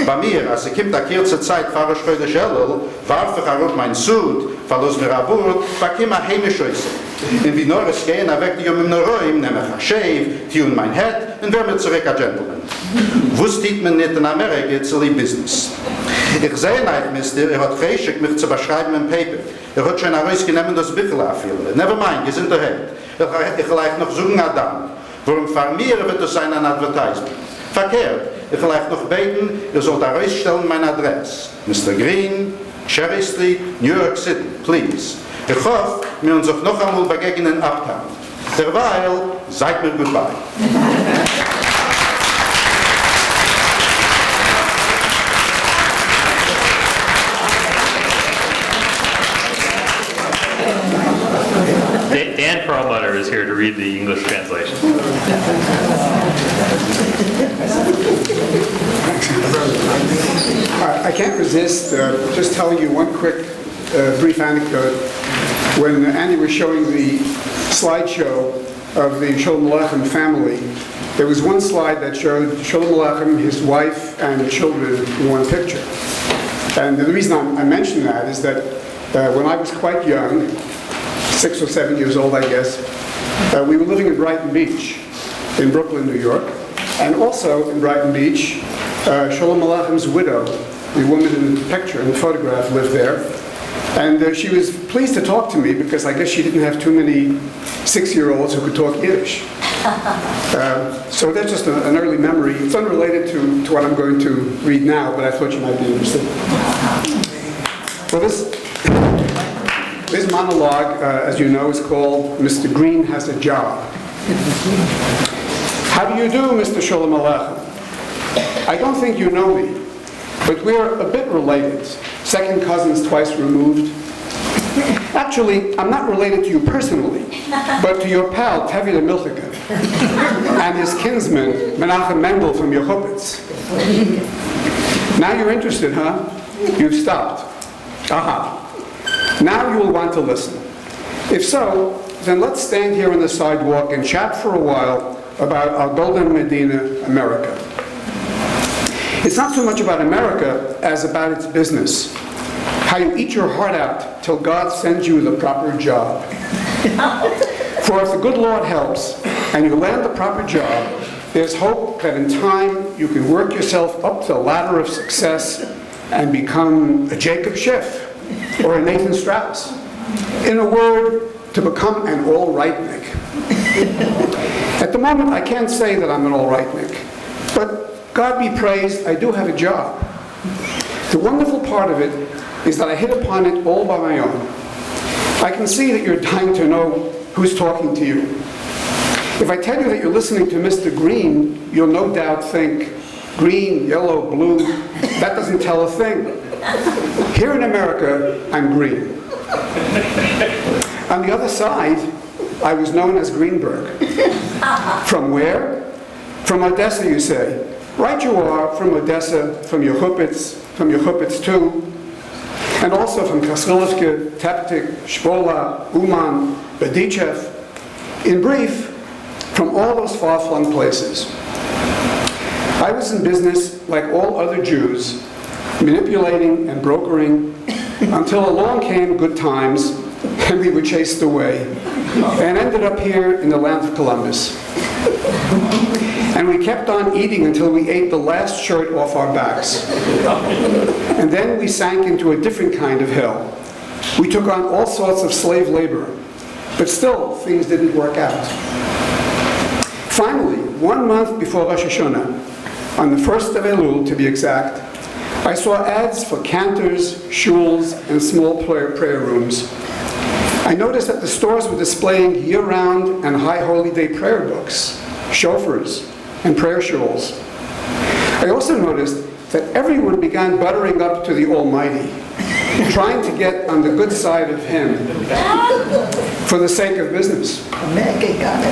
Bei mir, als ich kommt eine kurze Zeit, fahre ich für die Schellel, warf ich auch mein Sud, verlos mir ein Bord, bekomme eine heimische Äußere. Und wie nur es gehen, weg die Yom Noraim, nehme ich ein Shave, tune mein Head und werde mir zurück ein Gentleman. Wusstet man nicht in Amerika zu lieb Business. Ich sehe nicht, Mister, hat geschickt, mich zu beschreiben im Paper. Hat schon herausgenommen, das Büchel aufhören. Never mind, ihr seid daheim. Ich gleich noch suchen Adam. Warum für mir wird das sein ein Advertisement? Verkehrt. Ich gleich noch beten, ihr sollt herausstellen meine Adresse. Mr. Green, Cherry Street, New York City, please. Ich hoffe, wir uns auch noch einmal begegnen Uptown. Derweil, seid mir goodbye.
Dan Perlmutter is here to read the English translation.
I can't resist just telling you one quick brief anecdote. When Andy was showing the slideshow of the Sholem Aleichem family, there was one slide that showed Sholem Aleichem, his wife, and the children in one picture. And the reason I mention that is that when I was quite young, 6 or 7 years old, I guess, we were living in Brighton Beach in Brooklyn, New York. And also in Brighton Beach, Sholem Aleichem's widow, the woman in the picture, in the photograph, lived there. And she was pleased to talk to me because I guess she didn't have too many 6-year-olds who could talk Yiddish. So that's just an early memory. It's unrelated to what I'm going to read now, but I thought you might be interested. Well, this monologue, as you know, is called Mr. Green Has a Job. How do you do, Mr. Sholem Aleichem? I don't think you know me, but we're a bit related. Second cousins twice removed. Actually, I'm not related to you personally, but to your pal, Tevye Milchika, and his kinsman, Menachem Mendel from Yortzayt. Now you're interested, huh? You've stopped. Aha. Now you will want to listen. If so, then let's stand here on the sidewalk and chat for a while about our golden Medina, America. It's not so much about America as about its business. How you eat your heart out till God sends you the proper job. For if the good Lord helps and you land the proper job, there's hope that in time you can work yourself up the ladder of success and become a Jacob Schiff or a Nathan Strauss. In a word, to become an all-rightnik. At the moment, I can't say that I'm an all rightnik, but God be praised, I do have a job. The wonderful part of it is that I hit upon it all by my own. I can see that you're dying to know who's talking to you. If I tell you that you're listening to Mr. Green, you'll no doubt think, green, yellow, blue, that doesn't tell a thing. Here in America, I'm green. On the other side, I was known as Greenberg. From where? From Odessa, you say. Right you are, from Odessa, from Yortzayt too, and also from Cassel, Teptik, Shpola, Uman, Bedichev. In brief, from all those far-flung places. I was in business like all other Jews, manipulating and brokering, until along came good times, and we were chased away, and ended up here in the land of Columbus. And we kept on eating until we ate the last shirt off our backs. And then we sank into a different kind of hell. We took on all sorts of slave labor, but still things didn't work out. Finally, 1 month before Rosh Hashanah, on the 1st of Elul to be exact, I saw ads for cantors, shuls, and small prayer rooms. I noticed that the stores were displaying year-round and high holy day prayer books, shofars, and prayer shawls. I also noticed that everyone began buttering up to the Almighty, trying to get on the good side of Him for the sake of business. America got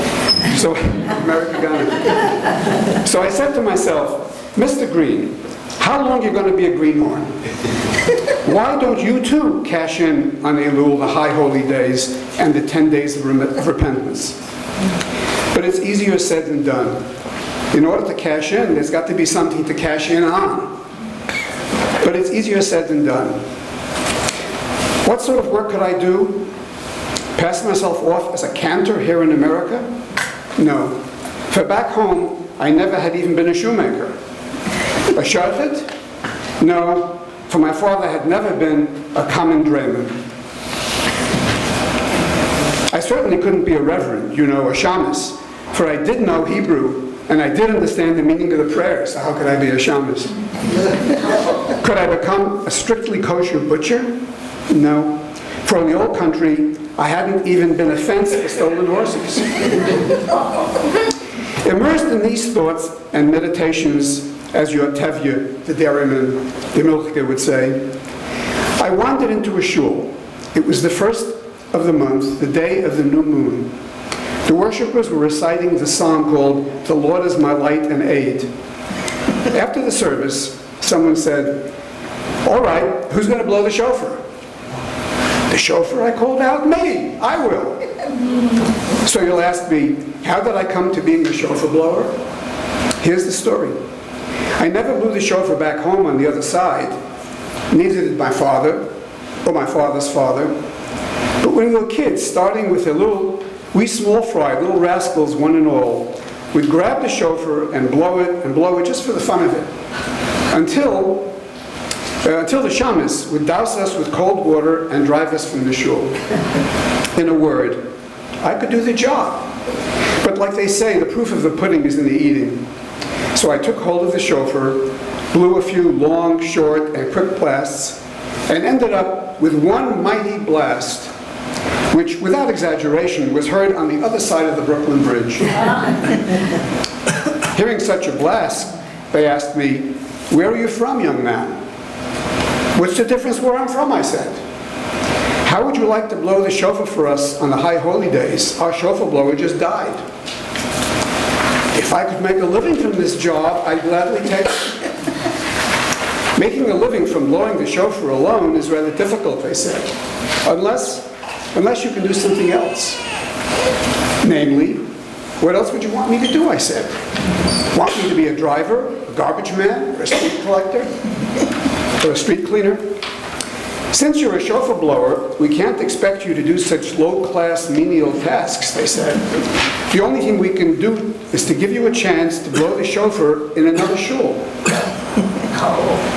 it. So I said to myself, Mr. Green, how long are you going to be a greenhorn? Why don't you too cash in on Elul, the high holy days, and the 10 days of repentance? But it's easier said than done. In order to cash in, there's got to be something to cash in on. But it's easier said than done. What sort of work could I do? Pass myself off as a cantor here in America? No. For back home, I never had even been a shoemaker. A shofet? No. For my father had never been a common drayman. I certainly couldn't be a reverend, a shamus, for I did know Hebrew, and I did understand the meaning of the prayers, so how could I be a shamus? Could I become a strictly kosher butcher? No. For in the old country, I hadn't even been a fence for stolen horses. Immersed in these thoughts and meditations, as your tevye, the dairyman, the milchke would say, I wandered into a shul. It was the 1st of the month, the day of the new moon. The worshippers were reciting the psalm called, "The Lord is my light and aid." After the service, someone said, all right, who's going to blow the shofar? The shofar, I called out, me, I will. So you'll ask me, how did I come to being the shofar blower? Here's the story. I never blew the shofar back home on the other side. Neither did my father, or my father's father. But when we were kids, starting with Elul, we small fry, little rascals, one and all, would grab the shofar and blow it just for the fun of it. Until the shamus would douse us with cold water and drive us from the shul. In a word, I could do the job. But like they say, the proof of the pudding is in the eating. So I took hold of the shofar, blew a few long, short, and quick blasts, and ended up with one mighty blast, which, without exaggeration, was heard on the other side of the Brooklyn Bridge. Hearing such a blast, they asked me, where are you from, young man? What's the difference where I'm from, I said. How would you like to blow the shofar for us on the high holy days? Our shofar blower just died. If I could make a living from this job, I'd gladly take it. Making a living from blowing the shofar alone is rather difficult, they said, unless you can do something else. Namely, what else would you want me to do, I said. Want me to be a driver, a garbage man, or a street collector, or a street cleaner? Since you're a shofar blower, we can't expect you to do such low-class menial tasks, they said. The only thing we can do is to give you a chance to blow the shofar in another shul.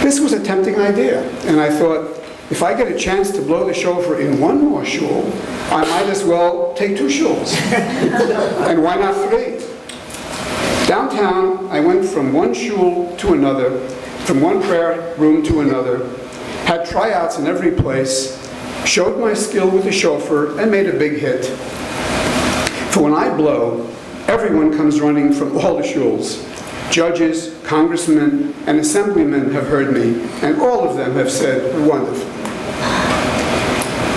This was a tempting idea, and I thought, if I get a chance to blow the shofar in one more shul, I might as well take 2 shuls. And why not 3? Downtown, I went from one shul to another, from one prayer room to another, had tryouts in every place, showed my skill with the shofar, and made a big hit. For when I blow, everyone comes running from all the shuls. Judges, congressmen, and assemblymen have heard me, and all of them have said, wonderful.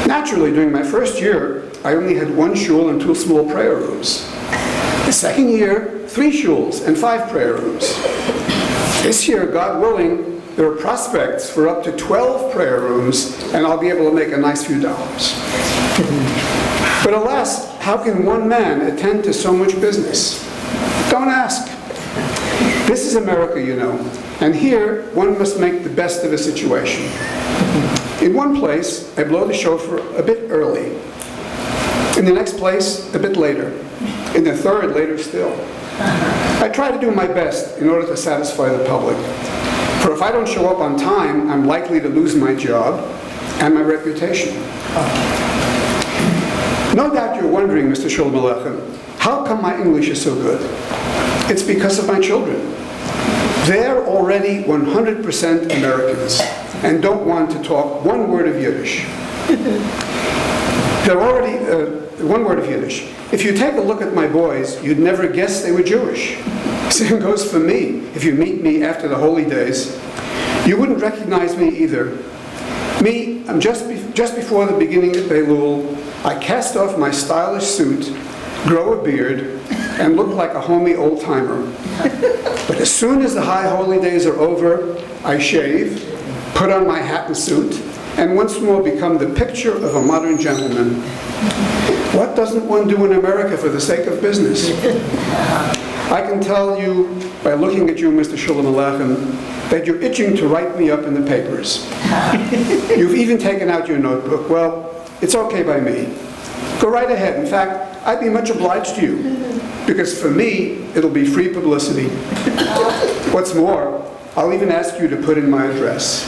Naturally, during my first year, I only had 1 shul and 2 small prayer rooms. The second year, 3 shuls and 5 prayer rooms. This year, God willing, there are prospects for up to 12 prayer rooms, and I'll be able to make a nice few dollars. But alas, how can one man attend to so much business? Don't ask. This is America, you know, and here one must make the best of a situation. In one place, I blow the shofar a bit early. In the next place, a bit later. In the third, later still. I try to do my best in order to satisfy the public. For if I don't show up on time, I'm likely to lose my job and my reputation. No doubt you're wondering, Mr. Sholem Aleichem, how come my English is so good? It's because of my children. They're already 100% Americans and don't want to talk one word of Yiddish. They're already one word of Yiddish. If you take a look at my boys, you'd never guess they were Jewish. Same goes for me. If you meet me after the holy days, you wouldn't recognize me either. Me, I'm just before the beginning of Beilul, I cast off my stylish suit, grow a beard, and look like a homey old-timer. But as soon as the high holy days are over, I shave, put on my hat and suit, and once more become the picture of a modern gentleman. What doesn't one do in America for the sake of business? I can tell you, by looking at you, Mr. Sholem Aleichem, that you're itching to write me up in the papers. You've even taken out your notebook. Well, it's okay by me. Go right ahead. In fact, I'd be much obliged to you, because for me, it'll be free publicity. What's more, I'll even ask you to put in my address.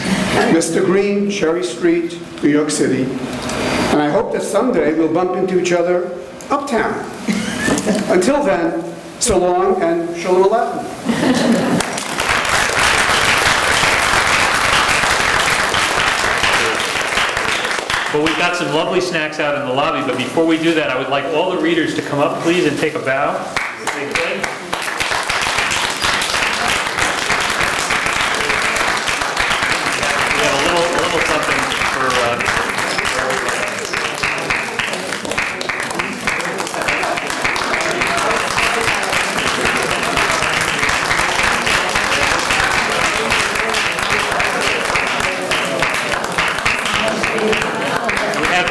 Mr. Green, Cherry Street, New York City. And I hope that someday we'll bump into each other uptown. Until then, so long and Sholem Aleichem.
Well, we've got some lovely snacks out in the lobby, but before we do that, I would like all the readers to come up, please, and take a bow. If they could. We have a little something for...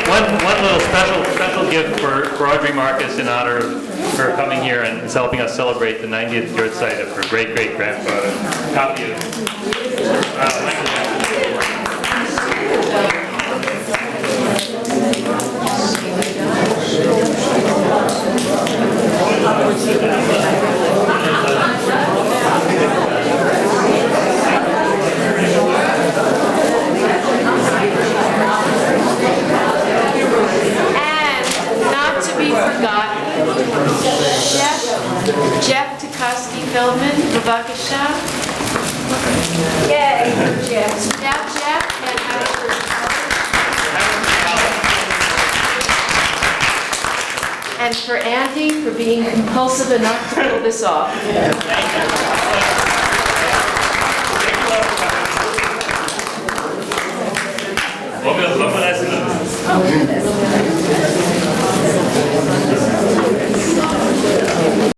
One little special gift for Audrey Marcus in honor of her coming here and helping us celebrate the 90th Yortzayt of her great-great-granddaughter. Copy
Jeff Tukoski Feldman, Bavakasha. Yay, Jeff. Jeff, and Haverford College. And for Andy for being compulsive enough to pull this off.
Vamos lá.